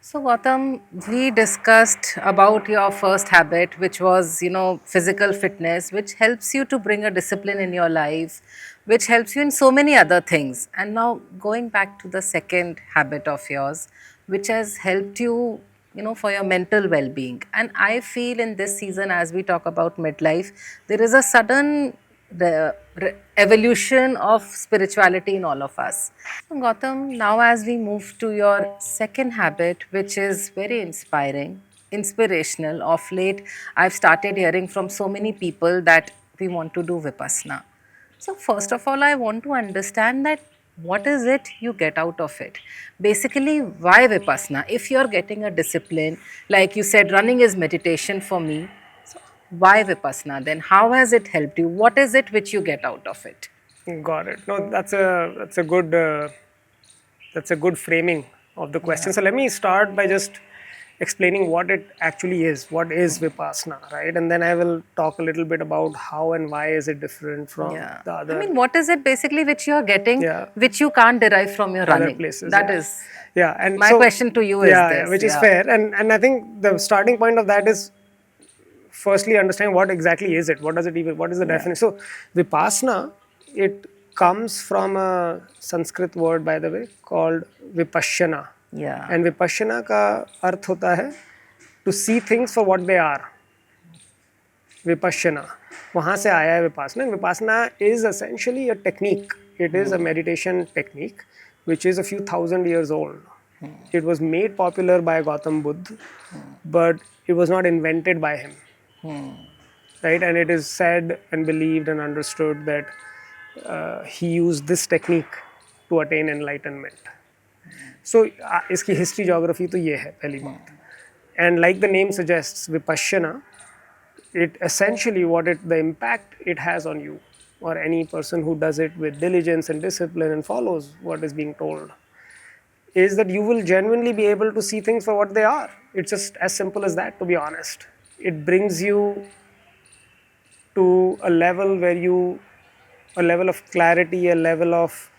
So Gautam, we discussed about your first habit, which was, physical fitness, which helps you to bring a discipline in your life, which helps you in so many other things. And now going back to the second habit of yours, which has helped you, for your mental well-being. And I feel in this season, as we talk about midlife, there is a sudden evolution of spirituality in all of us. So Gautam, now as we move to your second habit, which is very inspiring, inspirational, of late, I've started hearing from so many people that we want to do Vipassana. So, first of all, I want to understand that what is it you get out of it? Basically, why Vipassana? If you're getting a discipline, like you said, running is meditation for me. So, why Vipassana then? How has it helped you? What is it which you get out of it? Got it. No, that's a good framing of the question. So let me start by just explaining what it actually is. What is Vipassana, right? And then I will talk a little bit about how and why is it different from Yeah. the I other. mean, what is it basically which you're getting, Yeah. which you can't derive from your Other running? places. That Yeah. is Yeah, and my so, question to you is yeah, this. which is Yeah. fair, and I think the starting point of that is firstly understand what exactly is it. What does it even? What is the definition? So, Vipassana, it comes from a Sanskrit word, by the way, called Vipassana. Yeah. And Vipassana का अर्थ होता है to see things for what they are. Vipassana. वहाँ से आया है Vipassana. And Vipassana is essentially a technique. It is a meditation technique which is a few thousand years old. It was made popular by Gautam Buddha, but it was not invented by him. Right? And it is said and believed and understood that he used this technique to attain enlightenment. So, इसकी history geography तो ये है पहली बात. And like the name suggests, Vipassana, it essentially the impact it has on you or any person who does it with diligence and discipline and follows what is being told is that you will genuinely be able to see things for what they are. It's just as simple as that, to be honest. It brings you to a level a level of clarity, a level of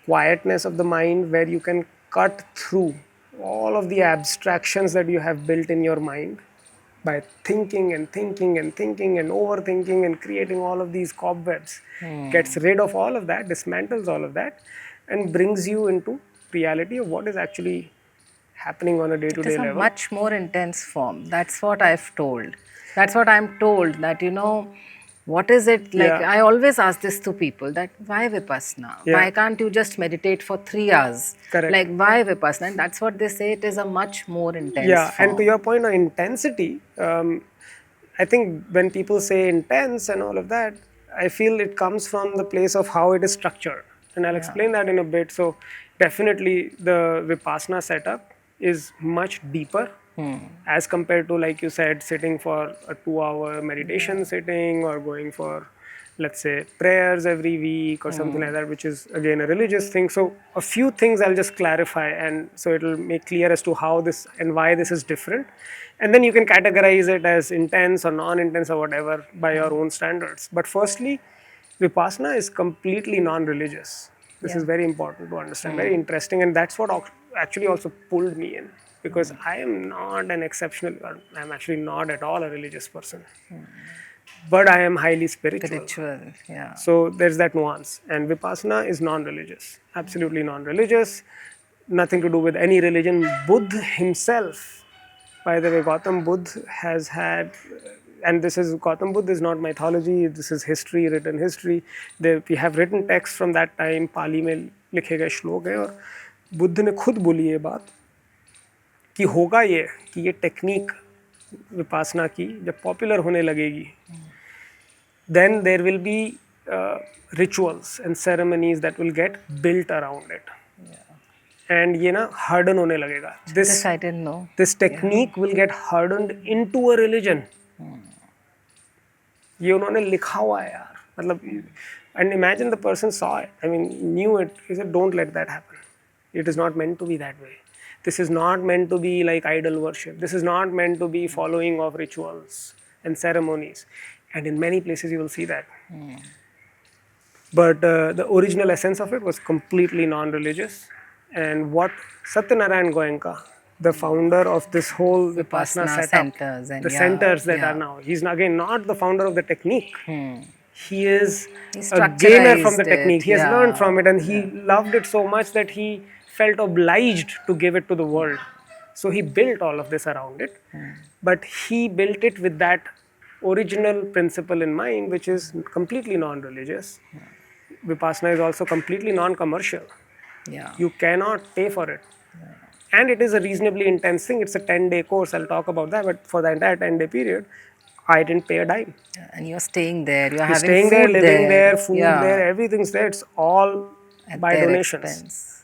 quietness of the mind where you can cut through all of the abstractions that you have built in your mind by thinking and thinking and thinking and overthinking and creating all of these cobwebs. Gets rid of all of that, dismantles all of that, and brings you into reality of what is actually happening on a It day-to-day is a level. much more intense form. That's what I've told. That's what I'm told that, what is it like? Yeah. I always ask this to people that why Vipassana? Yeah. Why can't you just meditate for 3 hours? Correct. Like, why Vipassana? And that's what they say. It is a much more intense Yeah, form. and to your point on intensity, I think when people say intense and all of that, I feel it comes from the place of how it is structured. And I'll explain that in a bit. So, definitely the Vipassana setup is much deeper as compared to, like you said, sitting for a 2 hour meditation sitting or going for, let's say, prayers every week or something like that, which is again a religious thing. So a few things I'll just clarify, and so it'll make clear as to how this and why this is different, and then you can categorize it as intense or non-intense or whatever by your own standards. But firstly, Vipassana is completely non-religious. This is very important to understand, very interesting, and that's what actually also pulled me in, because I am not an exceptional, I'm actually not at all a religious person, but I am highly spiritual. Yeah. So there's that nuance. And Vipassana is non-religious, absolutely non-religious, nothing to do with any religion. Buddha himself, by the way, Gautam Buddha has had, and this is, Gautam Buddha is not mythology, this is history, written history. We have written texts from that time, Pali में लिखे गए श्लोक हैं, और बुद्ध ने खुद बोली ये बात कि होगा ये कि ये टेक्निक विपासना की जब पॉपुलर होने लगेगी, then there will be rituals and ceremonies that will get built around it. And ये ना harden होने लगेगा. This I didn't know. This technique will get hardened into a religion. ये उन्होंने लिखा हुआ है यार, मतलब And imagine the person saw it. I mean, knew it. He said, don't let that happen. It is not meant to be that way. This is not meant to be like idol worship. This is not meant to be following of rituals and ceremonies. And in many places you will see that. But the original essence of it was completely non-religious. And what Satyanarayan Goenka, the founder of this whole Vipassana setup, centers and the centers that are now, he's again not the founder of the technique. He is a gainer from the technique. He has learned from it, and he loved it so much that he felt obliged to give it to the world. So he built all of this around it. But he built it with that original principle in mind, which is completely non-religious. Vipassana is also completely non-commercial. You cannot pay for it. And it is a reasonably intense thing. It's a 10-day course. I'll talk about that. But for the entire 10-day period, I didn't pay a dime. And you're staying there. You're having staying food there, living there, food there, everything's there. It's all at by their donations. expense.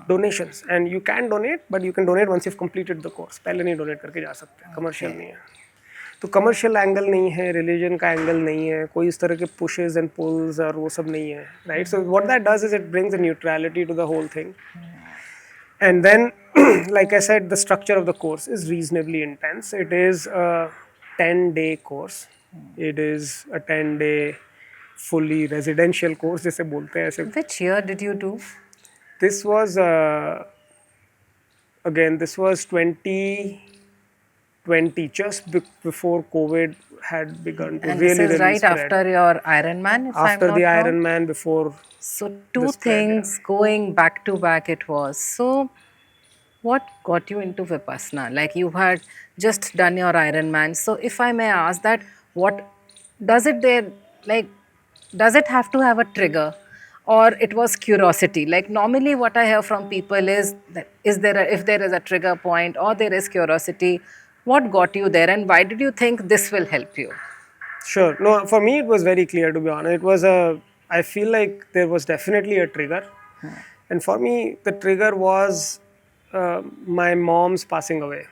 Donations. And you can donate, but you can donate once you've completed the course. पहले नहीं donate करके जा सकते. Commercial नहीं है. तो commercial angle नहीं है, religion का angle नहीं है, कोई इस तरह के pushes and pulls और वो सब नहीं है, right? So what that does is it brings a neutrality to the whole thing. And then, like I said, the structure of the course is reasonably intense. It is a 10-day course. It is a 10-day fully residential course, जैसे बोलते हैं ऐसे. Which year did you do? This was, again, this was 2020, just before COVID had begun to And really, this is really right spread. after your Ironman, if I'm After not the wrong? Ironman, before. So two things going back to back it was. So what got you into Vipassana? Like you had just done your Ironman. So if I may ask that, what does it there, like, does it have to have a trigger? Or it was curiosity? Like normally what I hear from people is that if there is a trigger point or there is curiosity, what got you there and why did you think this will help you? Sure. No, for me it was very clear, to be honest. It was I feel like there was definitely a trigger. And for me, the trigger was my mom's passing away.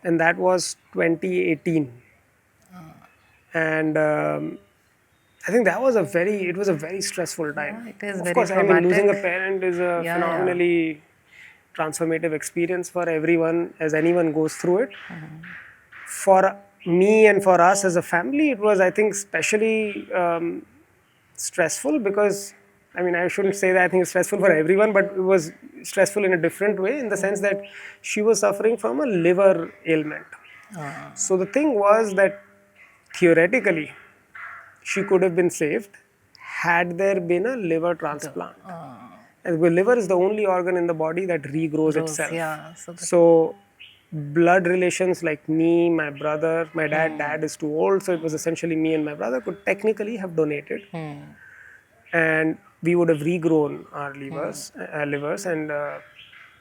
And that was 2018. And I think that was a very stressful time. It is Of very course, I mean, losing a traumatic. parent is a phenomenally transformative experience for everyone, as anyone goes through it. For me and for us as a family, it was, I think, especially stressful because, I mean, I shouldn't say that I think it's stressful for everyone, but it was stressful in a different way in the sense that she was suffering from a liver ailment. So the thing was that theoretically, she could have been saved had there been a liver transplant. And the liver is the only organ in the body that regrows itself. Yeah, So blood relations like me, my brother, my dad is too old, so it was essentially me and my brother could technically have donated. And we would have regrown our livers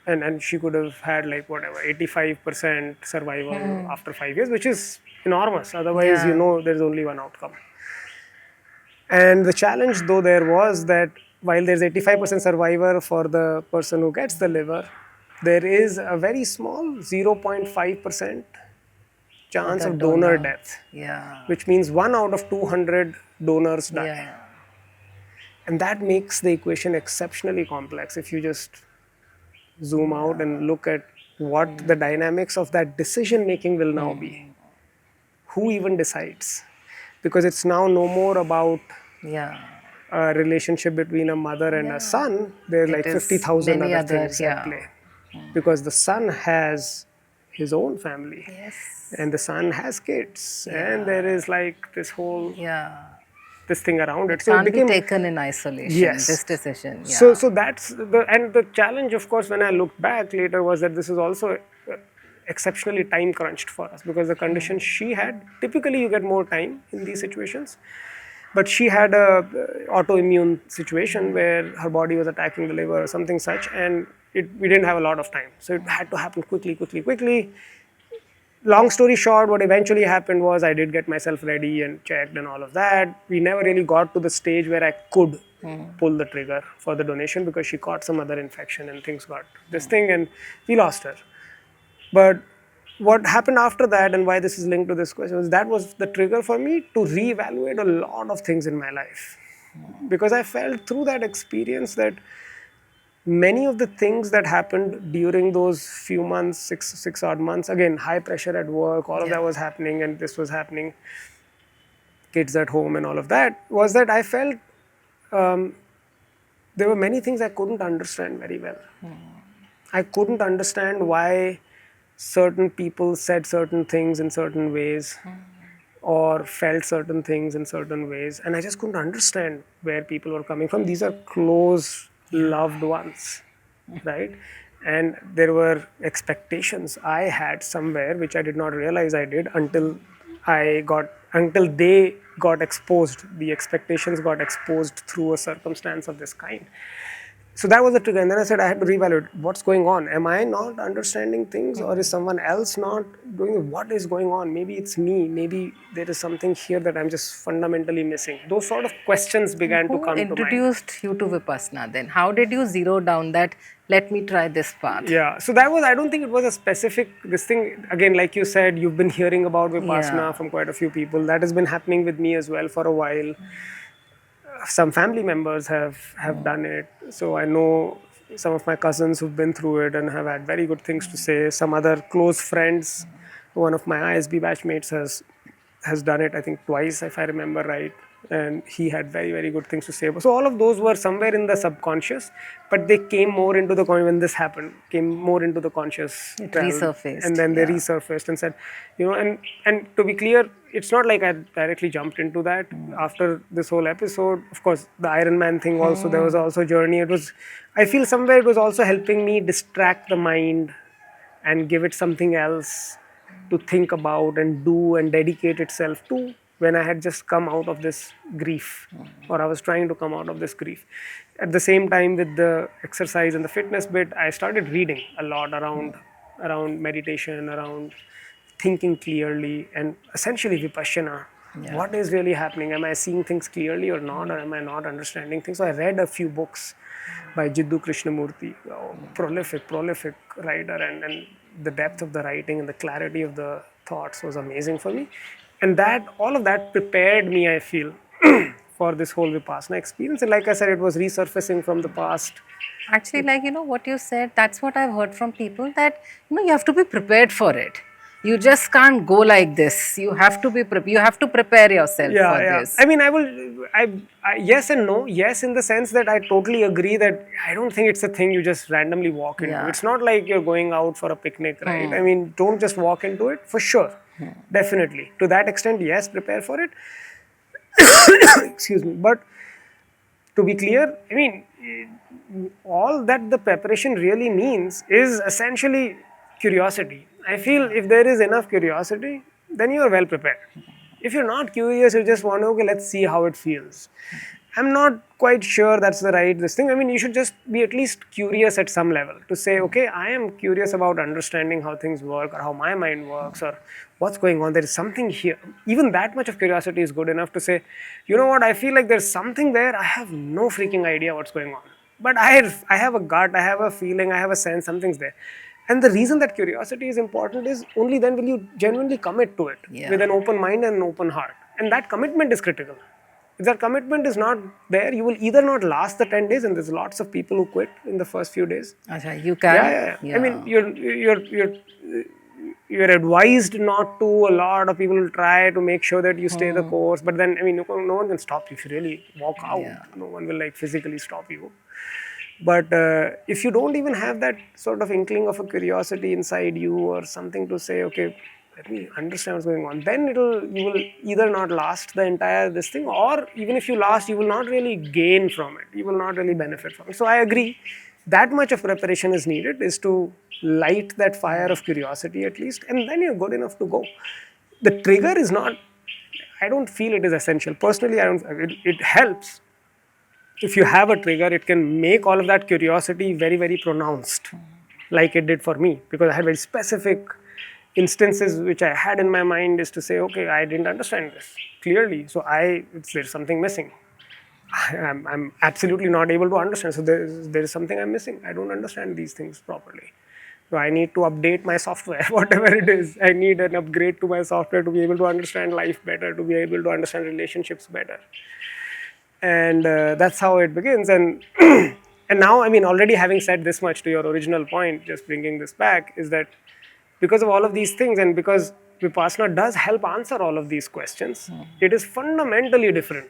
and she could have had like whatever 85% survival after 5 years, which is enormous. Otherwise, there's only one outcome. And the challenge though there was that while there's 85% survivor for the person who gets the liver, there is a very small 0.5% chance of donor death. Which means 1 out of 200 donors die. And that makes the equation exceptionally complex if you just zoom out and look at what the dynamics of that decision making will now be. Who even decides? Because it's now no more about a relationship between a mother and a son. There are like 50,000 other things at play. Because the son has his own family. And the son has kids. And there is like this whole this thing around it. So it became taken in isolation, this decision. So that's the challenge, of course, when I looked back later was that this is also exceptionally time crunched for us because the condition she had, typically you get more time in these situations. But she had a autoimmune situation where her body was attacking the liver or something such, and we didn't have a lot of time. So it had to happen quickly. Long story short, what eventually happened was I did get myself ready and checked and all of that. We never really got to the stage where I could pull the trigger for the donation because she caught some other infection and things got this thing and we lost her. But what happened after that and why this is linked to this question is that was the trigger for me to reevaluate a lot of things in my life. because I felt through that experience that many of the things that happened during those few months, six odd months, again, high pressure at work, all of Yeah. that was happening, and this was happening, kids at home, and all of that, was that I felt there were many things I couldn't understand very well. I couldn't understand why certain people said certain things in certain ways or felt certain things in certain ways, and I just couldn't understand where people were coming from. These are close loved ones, right? And there were expectations I had somewhere which I did not realize I did until they got exposed. The expectations got exposed through a circumstance of this kind. So that was the trigger, and then I said I had to reevaluate what's going on. Am I not understanding things, or is someone else not doing it? What is going on? Maybe it's me. Maybe there is something here that I'm just fundamentally missing. Those sort of questions began to Who come to mind. introduced you to Vipassana then? How did you zero down that, let me try this path? Yeah, so that was, I don't think it was a specific, this thing, again, like you said, you've been hearing about Vipassana Yeah. from quite a few people. That has been happening with me as well for a while. Some family members have done it, so I know some of my cousins who've been through it and have had very good things to say. Some other close friends, one of my ISB batchmates has done it, I think twice if I remember right, and he had very good things to say. So all of those were somewhere in the subconscious, but they came more into the when this happened, came more into the conscious It realm, and resurfaced. then they Yeah. resurfaced and said, and to be clear, it's not like I directly jumped into that after this whole episode. Of course, the Ironman thing also, there was also a journey. It was, I feel somewhere it was also helping me distract the mind and give it something else to think about and do and dedicate itself to, when I had just come out of this grief, or I was trying to come out of this grief. At the same time, with the exercise and the fitness bit, I started reading a lot around meditation, around thinking clearly, and essentially Vipassana. Yeah. What is really happening? Am I seeing things clearly or not? Or am I not understanding things? So I read a few books by Jiddu Krishnamurti, prolific writer, and the depth of the writing and the clarity of the thoughts was amazing for me. And that, all of that prepared me, I feel, for this whole Vipassana experience. And like I said, it was resurfacing from the past. Actually, like, what you said, that's what I've heard from people, that, you have to be prepared for it. You just can't go like this. You have to be you have to prepare yourself Yeah, for yeah. this. I mean, yes and no. Yes, in the sense that I totally agree that I don't think it's a thing you just randomly walk into. Yeah. It's not like you're going out for a picnic, right? I mean, don't just walk into it, for sure. Definitely. To that extent, yes, prepare for it. Excuse me. But to be clear, I mean, all that the preparation really means is essentially curiosity. I feel if there is enough curiosity, then you are well prepared. If you're not curious, you just want to, okay, let's see how it feels. I'm not quite sure that's the right this thing. I mean, you should just be at least curious at some level to say, okay, I am curious about understanding how things work, or how my mind works, or what's going on. There is something here. Even that much of curiosity is good enough to say, you know what, I feel like there's something there. I have no freaking idea what's going on. But I have a gut, I have a feeling, I have a sense, something's there. And the reason that curiosity is important is only then will you genuinely commit to it with an open mind and an open heart. And that commitment is critical. If that commitment is not there, you will either not last the 10 days, and there's lots of people who quit in the first few days. Acha, you can? Yeah. I mean, you're advised not to. A lot of people will try to make sure that you stay the course, but then, I mean, no one can stop you if you really walk out. No one will like physically stop you. But if you don't even have that sort of inkling of a curiosity inside you, or something to say, okay, let me understand what's going on, then you will either not last the entire this thing, or even if you last, you will not really gain from it. You will not really benefit from it. So I agree, that much of preparation is needed, is to light that fire of curiosity at least, and then you're good enough to go. The trigger is not, I don't feel it is essential. Personally, I don't, it helps. If you have a trigger, it can make all of that curiosity very pronounced, like it did for me, because I had very specific instances which I had in my mind, is to say, okay, I didn't understand this clearly, so there's something missing. I'm absolutely not able to understand, so there is something I'm missing. I don't understand these things properly. So I need to update my software, whatever it is. I need an upgrade to my software to be able to understand life better, to be able to understand relationships better. And that's how it begins. And and now, I mean, already having said this much to your original point, just bringing this back, is that because of all of these things, and because Vipassana does help answer all of these questions, it is fundamentally different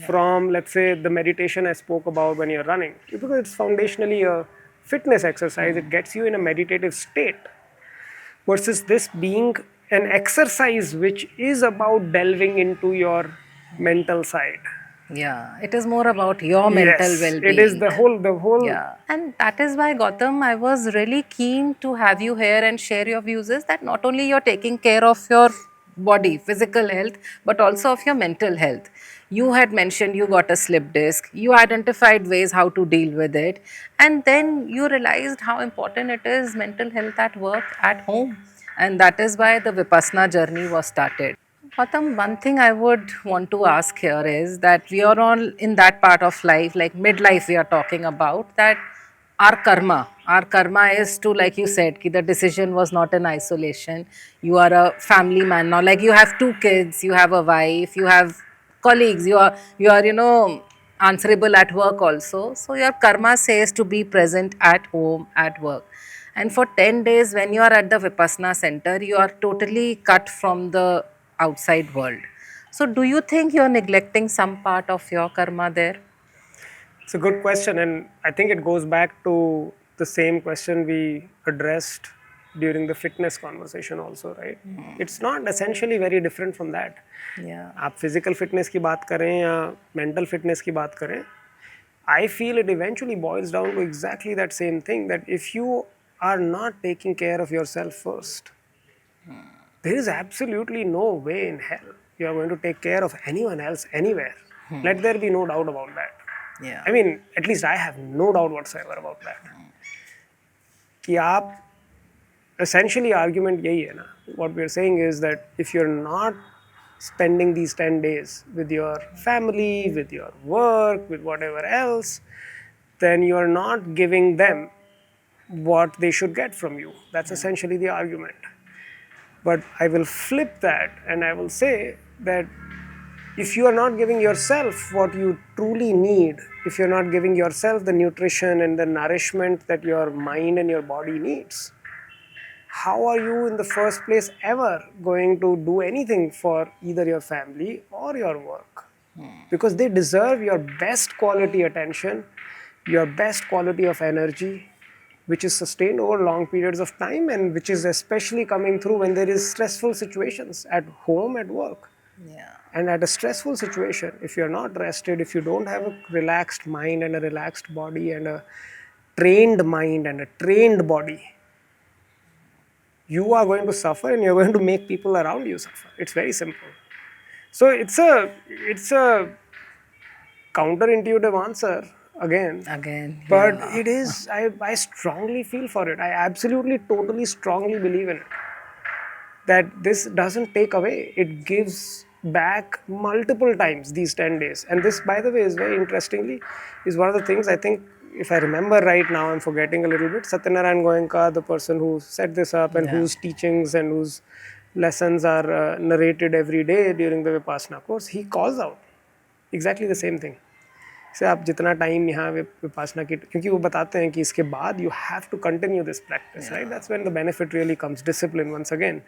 from, let's say, the meditation I spoke about when you're running, because it's foundationally a fitness exercise. It gets you in a meditative state, versus this being an exercise which is about delving into your mental side. Yeah, it is more about your mental Yes, well-being. it is the whole. Yeah, and that is why, Gautam, I was really keen to have you here and share your views. Is that not only you're taking care of your body, physical health, but also of your mental health. You had mentioned you got a slip disc, you identified ways how to deal with it, and then you realized how important it is mental health at work, at home. And that is why the Vipassana journey was started. Gautam, one thing I would want to ask here is that we are all in that part of life, like midlife, we are talking about, that our karma is to, like you said, ki the decision was not in isolation. You are a family man now, like you have two kids, you have a wife, you have colleagues, you are answerable at work also. So your karma says to be present at home, at work. And for 10 days, when you are at the Vipassana center, you are totally cut from the outside world. So, do you think you are neglecting some part of your karma there? It's a good question, and I think it goes back to the same question we addressed during the fitness conversation also, right? It's not essentially very different from that. Yeah. आप physical fitness की बात करें या mental fitness की बात करें, I feel it eventually boils down to exactly that same thing, that if you are not taking care of yourself first, there is absolutely no way in hell you are going to take care of anyone else anywhere. Let there be no doubt about that. Yeah. I mean, at least I have no doubt whatsoever about that. कि आप essentially argument यही है ना. What we are saying is that if you're not spending these 10 days with your family, with your work, with whatever else, then you are not giving them what they should get from you. That's essentially the argument. But I will flip that and I will say that if you are not giving yourself what you truly need, if you're not giving yourself the nutrition and the nourishment that your mind and your body needs, how are you in the first place ever going to do anything for either your family or your work? Because they deserve your best quality attention, your best quality of energy, which is sustained over long periods of time, and which is especially coming through when there is stressful situations at home, at work. Yeah. And at a stressful situation, if you're not rested, if you don't have a relaxed mind and a relaxed body and a trained mind and a trained body, you are going to suffer and you're going to make people around you suffer. It's very simple. So it's a counterintuitive answer again. But Yeah. it is, I strongly feel for it. I absolutely, totally, strongly believe in it. That this doesn't take away, it gives back multiple times these 10 days. And this, by the way, is very interestingly, is one of the things I think, if I remember right now, I'm forgetting a little bit, Satyanarayan Goenka, the person who set this up and whose teachings and whose lessons are narrated every day during the Vipassana course, he calls out exactly the same thing. से आप जितना time यहाँ विपासना की, क्योंकि वो बताते हैं कि इसके बाद you have to continue this practice, right? That's when the benefit really comes, discipline once again.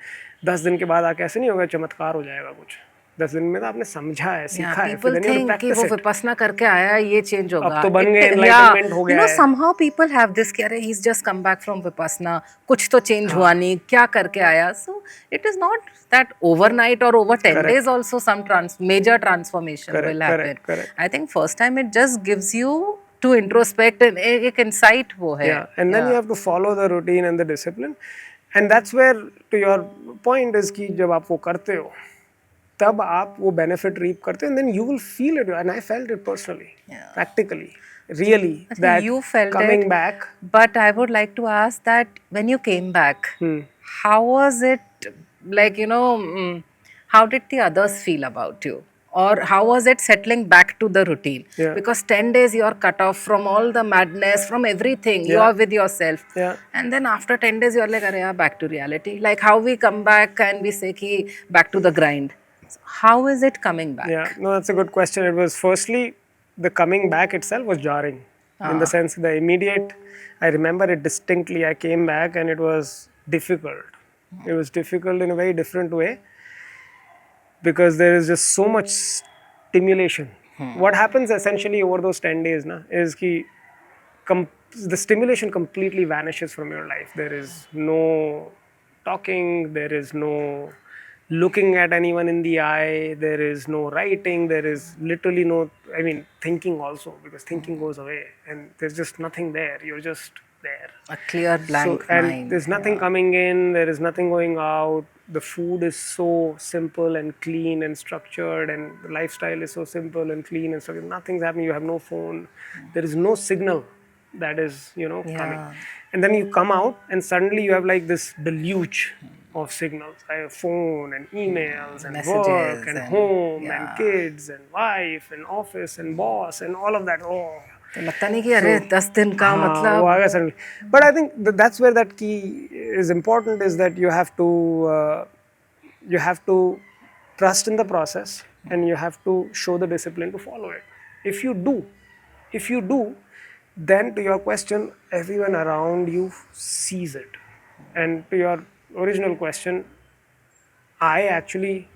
10 दिन के बाद आके ऐसे नहीं होगा चमत्कार हो जाएगा कुछ. 10 दिन में तो आपने समझा है, सीखा है, People think कि वो विपස්සना करके आया ये चेंज होगा. अब तो बन गए, enlightenment हो गया है. Somehow people have this कि अरे he's just come back from Vipassana, कुछ तो चेंज हुआ नहीं, क्या करके आया. So it is not that overnight or over 10 days also some major transformation will happen. Correct. I think first time it just gives you to introspect and एक insight वो है. Yeah, and then you have to follow the routine and the discipline. And that's where, to your point, is कि जब आप वो करते हो, तब आप वो benefit reap करते हो, and then you will feel it. And I felt it personally, practically, really, that you felt coming it, back. But I would like to ask that when you came back, how was it, like, how did the others feel about you? Or how was it settling back to the routine? Yeah. Because 10 days you are cut off from all the madness, from everything. You are with yourself. Yeah. And then after 10 days you are like, "Arey, back to reality." Like how we come back and we say, ki, back to the grind. So how is it coming back? Yeah, no, that's a good question. It was firstly the coming back itself was jarring. In the sense, the immediate, I remember it distinctly. I came back and it was difficult. It was difficult in a very different way because there is just so much stimulation. What happens essentially over those 10 days is ki the stimulation completely vanishes from your life. There is no talking, there is no looking at anyone in the eye, there is no writing, there is literally no, I mean, thinking also, because thinking goes away and there's just nothing there. You're just there. A clear blank And mind. there's nothing coming in, there is nothing going out. The food is so simple and clean and structured, and the lifestyle is so simple and clean and structured. Nothing's happening. You have no phone. There is no signal that is, coming. And then you come out, and suddenly you have like this deluge of signals. I have phone and emails and Messages work and home and yeah. kids and wife and office and boss and all of that. Oh. तो लगता नहीं कि अरे 10 दिन का मतलब वो आ गया suddenly. But I think that's where that key is important, is that you have to trust in the process, and you have to show the discipline to follow it. If you do, then to your question, everyone around you sees it. And to your original question, I actually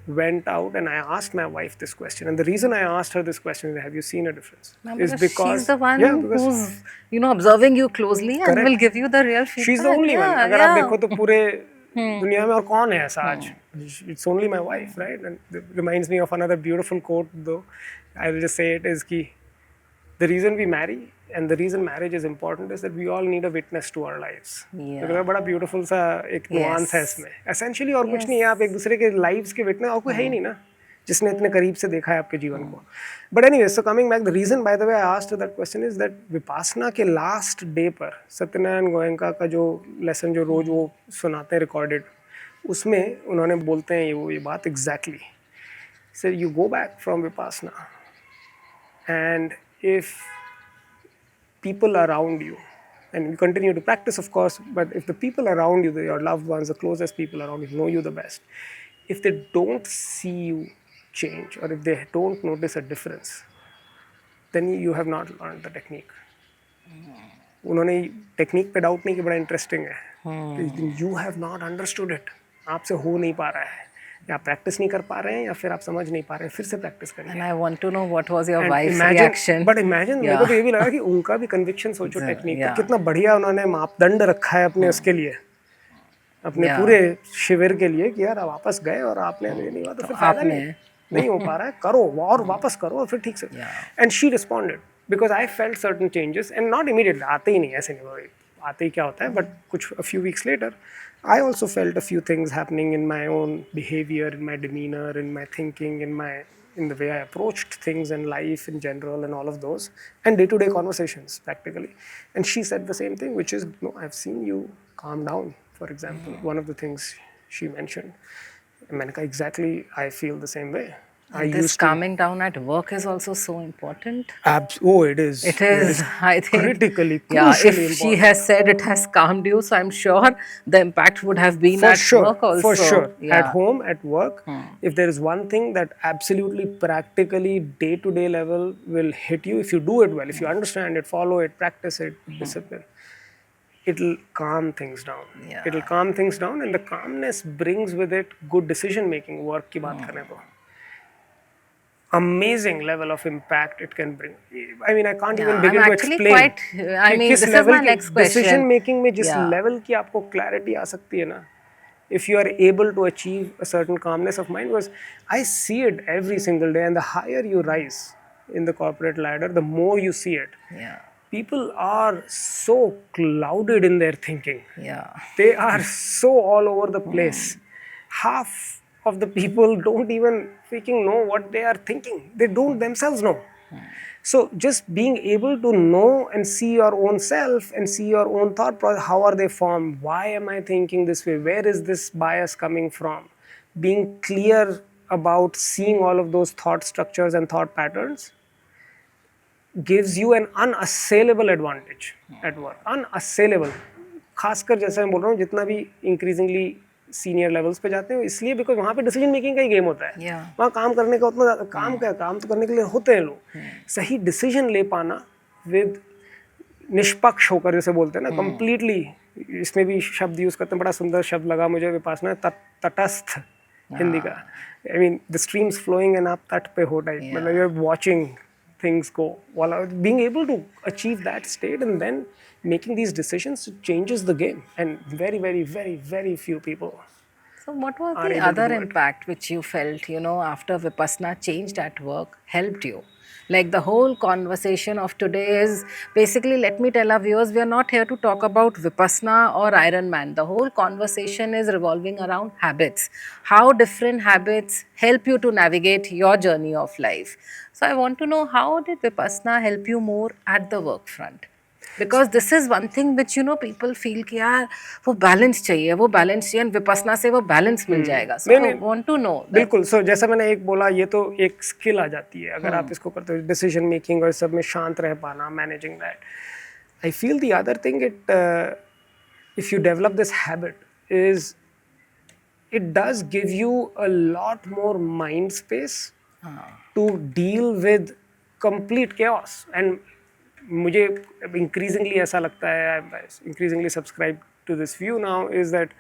went out and I asked my wife this question, and the reason I asked her this question, have you seen a difference, is because she's the one who's observing you closely and will give you the real feedback. She's the only one. अगर आप देखो तो पूरे दुनिया में और कौन है ऐसा आज? It's only my wife, right? And it reminds me of another beautiful quote, though I will just say it, is कि the reason we marry and the reason marriage is important is that we all need a witness to our lives. तो बड़ा beautiful सा एक nuance है इसमें. Essentially और कुछ नहीं है, आप एक दूसरे के lives के witness और कोई है ही नहीं ना, जिसने इतने करीब से देखा है आपके जीवन को. But anyway, so coming back, the reason by the way I asked her that question is that Vipassana के last day पर सत्यनारायण गोयंका का जो lesson जो रोज वो सुनाते हैं recorded, उसमें उन्होंने बोलते हैं ये बात exactly. So you go back from Vipassana, and if people around you, and you continue to practice of course, but if the people around you, your loved ones, the closest people around you know you the best, if they don't see you change, or if they don't notice a difference, then you have not learned the technique. उन्होंने technique पे doubt नहीं कि बड़ा interesting है. You have not understood it. आपसे हो नहीं पा रहा है, या प्रैक्टिस नहीं कर पा रहे हैं, या फिर आप समझ नहीं पा रहे हैं, फिर से प्रैक्टिस करिए. And I want to know what was your wife's reaction. But imagine, मेरे को तो ये भी लगा कि उनका भी कन्विक्शन सोचो टेक्निक का कितना बढ़िया उन्होंने मापदंड रखा है अपने उसके लिए, अपने पूरे शिविर के लिए, कि यार वापस गए और आपने ये नहीं हुआ तो फिर फायदा नहीं हो पा रहा है, करो और वापस करो और फिर ठीक से. And she responded because I felt certain changes, and not immediately, आते ही नहीं, ऐसे नहीं आते ही क्या होता है, बट कुछ a few weeks later I also felt a few things happening in my own behavior, in my demeanor, in my thinking, in the way I approached things in life in general, and all of those, and day-to-day conversations practically. And she said the same thing, which is, no, I've seen you calm down, for example. One of the things she mentioned, Manika, exactly, I feel the same way. This calming down at work is also so important. It is. It is, I think. Critically, crucially important. She has said it has calmed you, so I'm sure the impact would have been at work also. For sure. At home, at work, if there is one thing that absolutely practically day-to-day level will hit you, if you do it well, if you understand it, follow it, practice it, discipline, it'll calm things down. It'll calm things down, and the calmness brings with it good decision making. Work की बात करें तो amazing level of impact it can bring. I mean, I can't even begin to explain. This is my next question. Decision making में जिस level की आपको clarity आ सकती है ना, if you are able to achieve a certain calmness of mind, because I see it every single day, and the higher you rise in the corporate ladder, the more you see it. People are so clouded in their thinking. They are so all over the place. Half of the people don't even freaking know what they are thinking. They don't themselves know. So just being able to know and see your own self and see your own thought process, how are they formed? Why am I thinking this way? Where is this bias coming from? Being clear about seeing all of those thought structures and thought patterns gives you an unassailable advantage at work. Unassailable. खासकर जैसे मैं बोल रहा हूँ, जितना भी increasingly senior levels पे जाते हैं इसलिए बिकॉज वहाँ पे डिसीजन मेकिंग का ही गेम होता है. वहाँ काम करने का उतना ज़्यादा काम क्या, काम तो करने के लिए होते हैं लोग. सही डिसीजन ले पाना विद निष्पक्ष होकर, जैसे बोलते हैं ना, कंप्लीटली, इसमें भी शब्द यूज करते हैं, बड़ा सुंदर शब्द लगा मुझे विपासना, तटस्थ हिंदी का. I mean the streams flowing and आप तट पे हो टाइप, मतलब you are watching things go, while being able to achieve that state and then making these decisions changes the game, and very very very very few people. So what was the other impact which you felt, after Vipassana changed at work, helped you? Like the whole conversation of today is basically, let me tell our viewers, we are not here to talk about Vipassana or Ironman. The whole conversation is revolving around habits. How different habits help you to navigate your journey of life. So I want to know, how did Vipassana help you more at the work front? Because this is one thing which people feel कि यार वो balance चाहिए, and vipassana से वो balance मिल जाएगा. So I want to know that. बिल्कुल. सो जैसा मैंने एक बोला, ये तो एक स्किल आ जाती है अगर आप इसको करते हो, डिसीजन मेकिंग और सब में शांत रह पाना, managing that. I feel the other thing, if you develop this habit is it does give you a lot more mind space to deal with complete chaos. And मुझे increasingly ऐसा लगता है, I increasingly subscribe to this view now, is that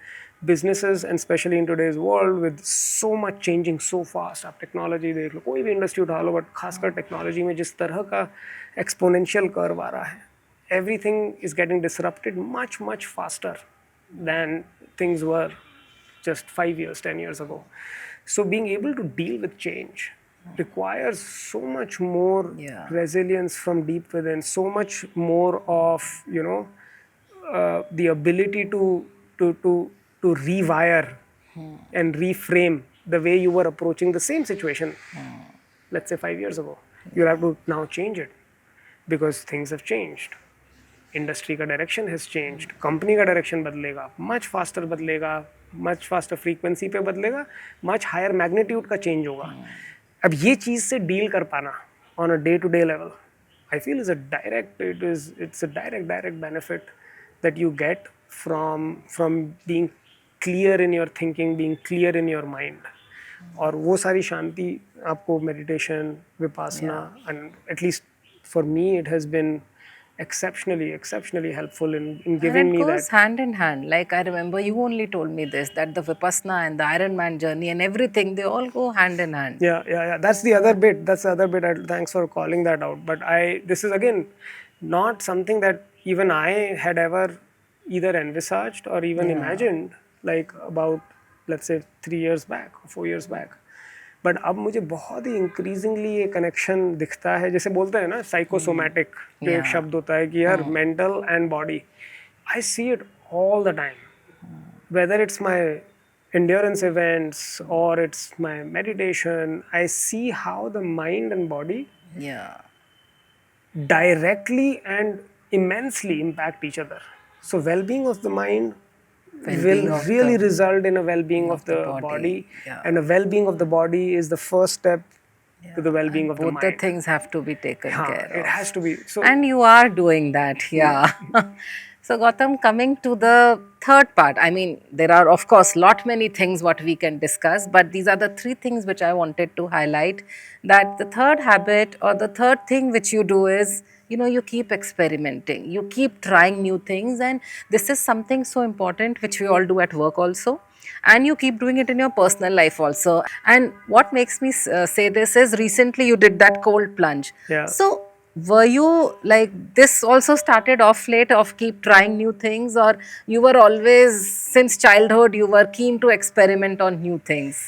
businesses, and especially in today's world with so much changing so fast, आप technology देख लो, कोई भी industry उठा लो, but खासकर टेक्नोलॉजी में जिस तरह का एक्सपोनेंशियल कर्व आ रहा है, everything is getting disrupted much much faster than things were just 5 years, 10 years ago. So being able to deal with change requires so much more resilience from deep within, so much more of the ability to rewire and reframe the way you were approaching the same situation, let's say 5 years ago. You have to now change it because things have changed. Industry का direction has changed, company का direction बदलेगा, much faster बदलेगा, much faster frequency पे बदलेगा, much higher magnitude का change होगा. अब ये चीज़ से डील कर पाना on a day to day level, I feel it's a direct benefit that you get from being clear in your thinking, being clear in your mind. और वो सारी शांति आपको meditation, Vipassana, and at least for me it has been exceptionally helpful in giving me that. And it goes hand in hand. Like I remember you only told me this, that the Vipassana and the Ironman journey and everything, they all go hand in hand. Yeah. That's the other bit. Thanks for calling that out. But this is again not something that even I had ever either envisaged or even imagined, like about, let's say, 3 years back or 4 years back. But अब मुझे बहुत ही increasingly ये connection दिखता है, जैसे बोलते हैं ना साइकोसोमैटिक, जो एक शब्द होता है कि यार mental and body, I see it all the time, whether it's my endurance events or it's my meditation. I see how the mind and body directly and immensely impact each other. So well-being of the mind will really result in a well-being of the body. And a well-being of the body is the first step to the well-being of the mind. Both the things have to be taken care of. It has to be. So, and you are doing that, So Gautam, coming to the third part, I mean, there are of course many things what we can discuss, but these are the 3 things which I wanted to highlight. That the third habit or the third thing which you do is, you keep experimenting, you keep trying new things, and this is something so important which we all do at work also, and you keep doing it in your personal life also. And what makes me say this is, recently you did that cold plunge. So were you like, this also started off late, of keep trying new things, or you were always, since childhood, you were keen to experiment on new things?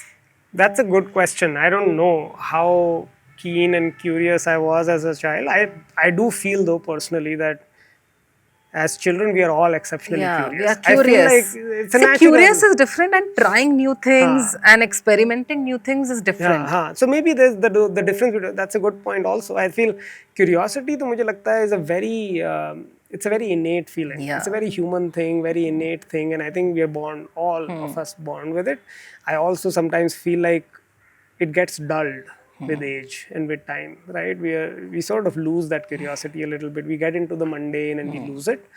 That's a good question. I don't know how keen and curious I was as a child. I do feel though personally that as children we are all exceptionally curious. We are curious. I feel like it's a natural. Curious is different, and trying new things and experimenting new things is different. So maybe there's the difference. That's a good point also. I feel curiosity to मुझे लगता है is a very it's a very innate feeling. It's a very human thing, very innate thing, and I think we are born, all of us born with it. I also sometimes feel like it gets dulled with age and with time, right? We sort of lose that curiosity a little bit. We get into the mundane and we lose it.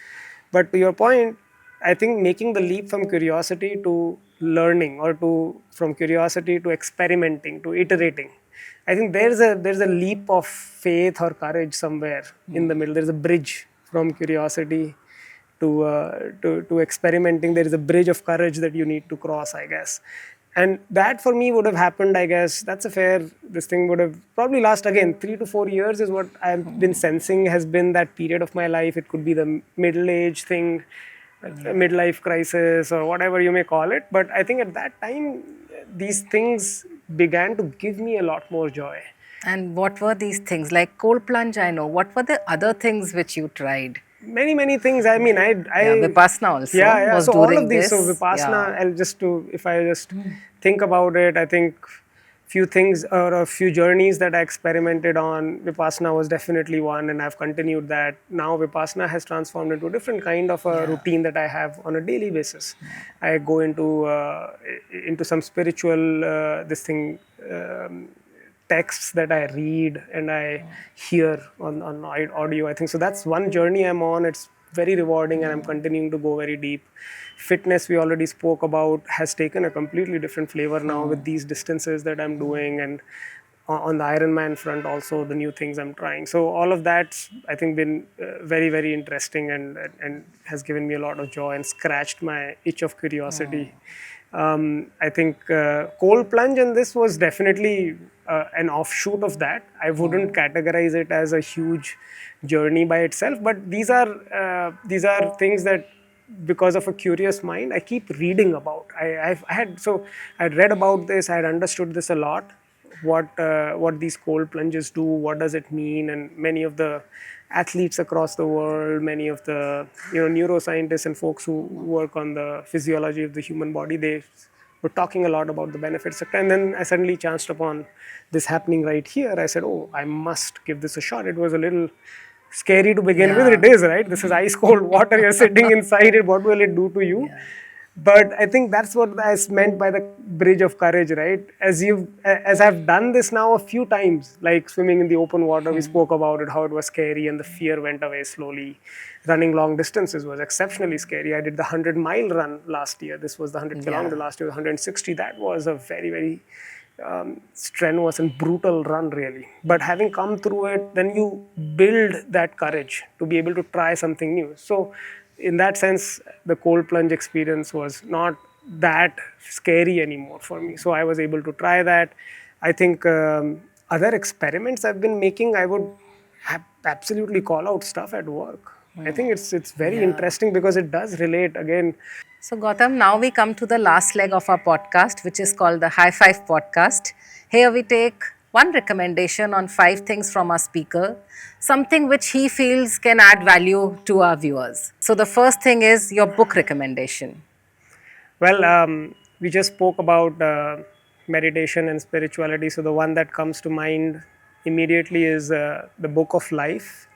But to your point, I think making the leap from curiosity to learning, or to from curiosity to experimenting to iterating, I think there's a leap of faith or courage somewhere in the middle. There's a bridge from curiosity to experimenting. There is a bridge of courage that you need to cross, I guess. And that for me would have happened, I guess. That's a fair. This thing would have probably last again 3 to 4 years is what I've been sensing has been that period of my life. It could be the middle age thing, midlife crisis, or whatever you may call it. But I think at that time, these things began to give me a lot more joy. And what were these things? Like cold plunge, I know. What were the other things which you tried? Many things. I mean, Yeah, Vipassana also yeah. was So all during of these. So this. Vipassana, Yeah. I'll just to if I just think about it, I think few things or a few journeys that I experimented on. Vipassana was definitely one, and I've continued that. Now Vipassana has transformed into a different kind of a routine that I have on a daily basis. I go into some spiritual this thing. Texts that I read and I hear on audio. I think so. That's one journey I'm on. It's very rewarding, and I'm continuing to go very deep. Fitness, we already spoke about, has taken a completely different flavor now with these distances that I'm doing, and on the Ironman front also the new things I'm trying. So all of that's I think been very interesting, and has given me a lot of joy and scratched my itch of curiosity. I think cold plunge, and this was definitely an offshoot of that. I wouldn't categorize it as a huge journey by itself, but these are things that, because of a curious mind, I keep reading about. I'd read about this, I had understood this a lot, what these cold plunges do, what does it mean, and many of the athletes across the world, many of the neuroscientists and folks who work on the physiology of the human body, they were talking a lot about the benefits. And then I suddenly chanced upon this happening right here. I said, oh, I must give this a shot. It was a little scary to begin with. It is, right? This is ice cold water. You're sitting inside it. What will it do to you? But I think that's what I meant by the bridge of courage, right? As I've done this now a few times, like swimming in the open water, we spoke about it, how it was scary and the fear went away slowly. Running long distances was exceptionally scary. I did the 100-mile run last year. This was the 100-kilometer last year, 160. That was a very strenuous and brutal run, really. But having come through it, then you build that courage to be able to try something new. So in that sense, the cold plunge experience was not that scary anymore for me. So I was able to try that. I think other experiments I've been making, I would absolutely call out stuff at work. I think it's very interesting because it does relate again. So, Gautam, now we come to the last leg of our podcast, which is called the High Five Podcast. Here we take one recommendation on 5 things from our speaker, something which he feels can add value to our viewers. So, the first thing is your book recommendation. Well, we just spoke about meditation and spirituality. So the one that comes to mind immediately is the Book of Life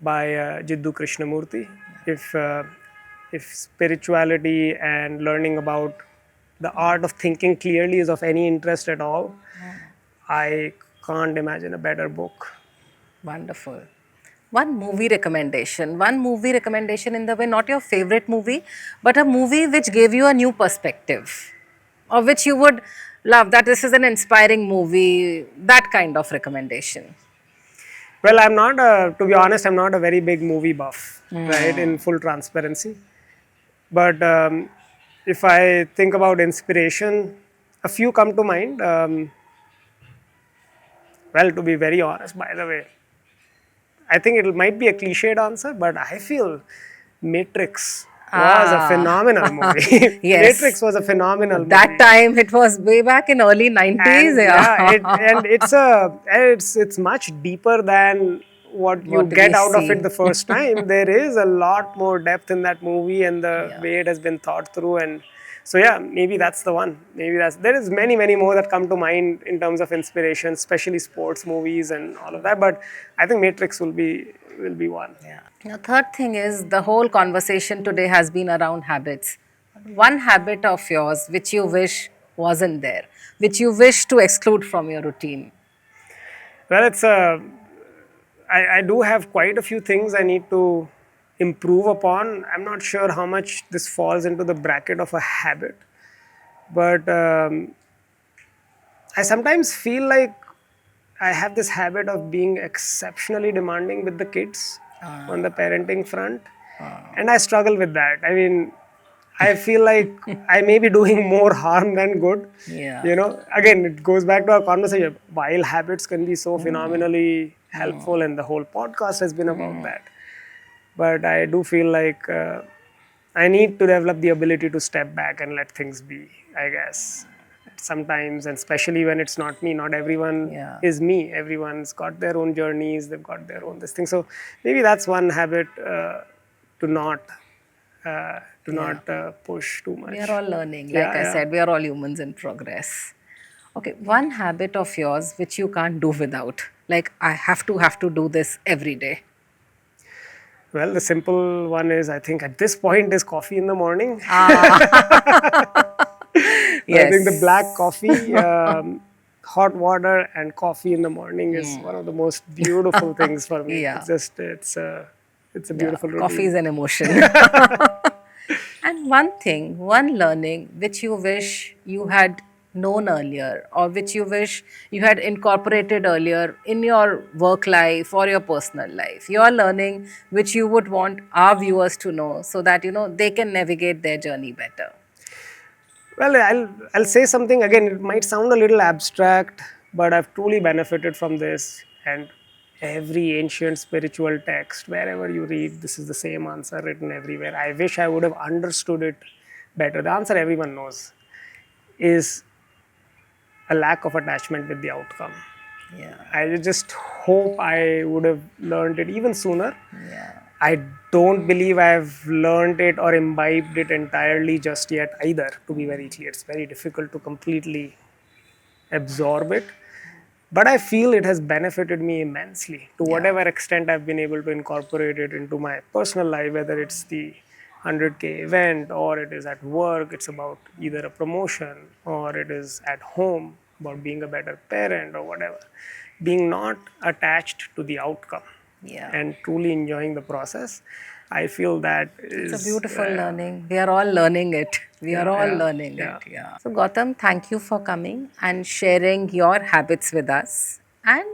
by Jiddu Krishnamurti. If spirituality and learning about the art of thinking clearly is of any interest at all, I can't imagine a better book. Wonderful. One movie recommendation. One movie recommendation in the way, not your favorite movie, but a movie which gave you a new perspective, or which you would love, that this is an inspiring movie, that kind of recommendation. Well, to be honest, I'm not a very big movie buff, right, in full transparency. But if I think about inspiration, a few come to mind. Well, to be very honest, by the way, I think it might be a cliched answer, but I feel Matrix was a phenomenal movie. Yes. Matrix was a phenomenal movie. That time it was way back in early 90s. And it's much deeper than what you get out of it the first time. There is a lot more depth in that movie, and the way it has been thought through. And so maybe that's the one. There is many more that come to mind in terms of inspiration, especially sports movies and all of that. But I think Matrix will be one. Yeah. The third thing is, the whole conversation today has been around habits. One habit of yours which you wish wasn't there, which you wish to exclude from your routine. Well, I do have quite a few things I need to improve upon. I'm not sure how much this falls into the bracket of a habit, but I sometimes feel like I have this habit of being exceptionally demanding with the kids on the parenting front, and I struggle with that. I mean, I feel like I may be doing more harm than good. Yeah. You know, again, it goes back to our conversation. While habits can be so phenomenally helpful, and the whole podcast has been about that, but I do feel like I need to develop the ability to step back and let things be, I guess. Sometimes, and especially when it's not me, not everyone Yeah. is me. Everyone's got their own journeys, they've got their own this thing. So maybe that's one habit to not push too much. We are all learning. Like Yeah, I yeah. said, we are all humans in progress. Okay, one habit of yours which you can't do without. Like I have to do this every day. Well, the simple one is, I think at this point, is coffee in the morning. I think the black coffee, hot water, and coffee in the morning is one of the most beautiful things for me. Yeah. It's just it's a Yeah, beautiful routine. coffee is an emotion. And one thing, one learning which you wish you had known earlier, or which you wish you had incorporated earlier in your work life or your personal life, your learning which you would want our viewers to know so that they can navigate their journey better. Well, I'll say something again. It might sound a little abstract, but I've truly benefited from this. And every ancient spiritual text, wherever you read, this is the same answer written everywhere. I wish I would have understood it better. The answer everyone knows is a lack of attachment with the outcome. Yeah. I just hope I would have learned it even sooner. Yeah. I don't believe I've learned it or imbibed it entirely just yet either, to be very clear. It's very difficult to completely absorb it. But I feel it has benefited me immensely to whatever extent I've been able to incorporate it into my personal life, whether it's the 100K event or it is at work, it's about either a promotion or it is at home, about being a better parent or whatever. Being not attached to the outcome Yeah. and truly enjoying the process, I feel that is It's a beautiful learning. We are all learning it. We are all learning yeah. it. Yeah. So, Gautam, thank you for coming and sharing your habits with us and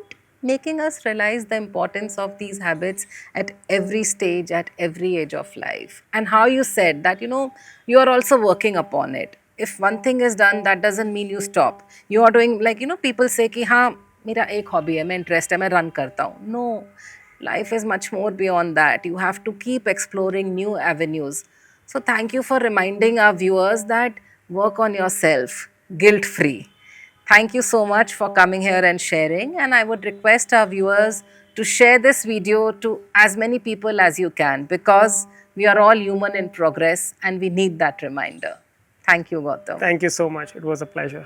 making us realize the importance of these habits at every stage, at every age of life. And how you said that, you are also working upon it. If one thing is done, that doesn't mean you stop. You are doing, like, people say कि हाँ मेरा एक hobby है, मैं interest है, मैं run करता हूँ. No, life is much more beyond that. You have to keep exploring new avenues. So, thank you for reminding our viewers that work on yourself, guilt free. Thank you so much for coming here and sharing. And I would request our viewers to share this video to as many people as you can, because we are all human in progress and we need that reminder. Thank you, Gautam. Thank you so much. It was a pleasure.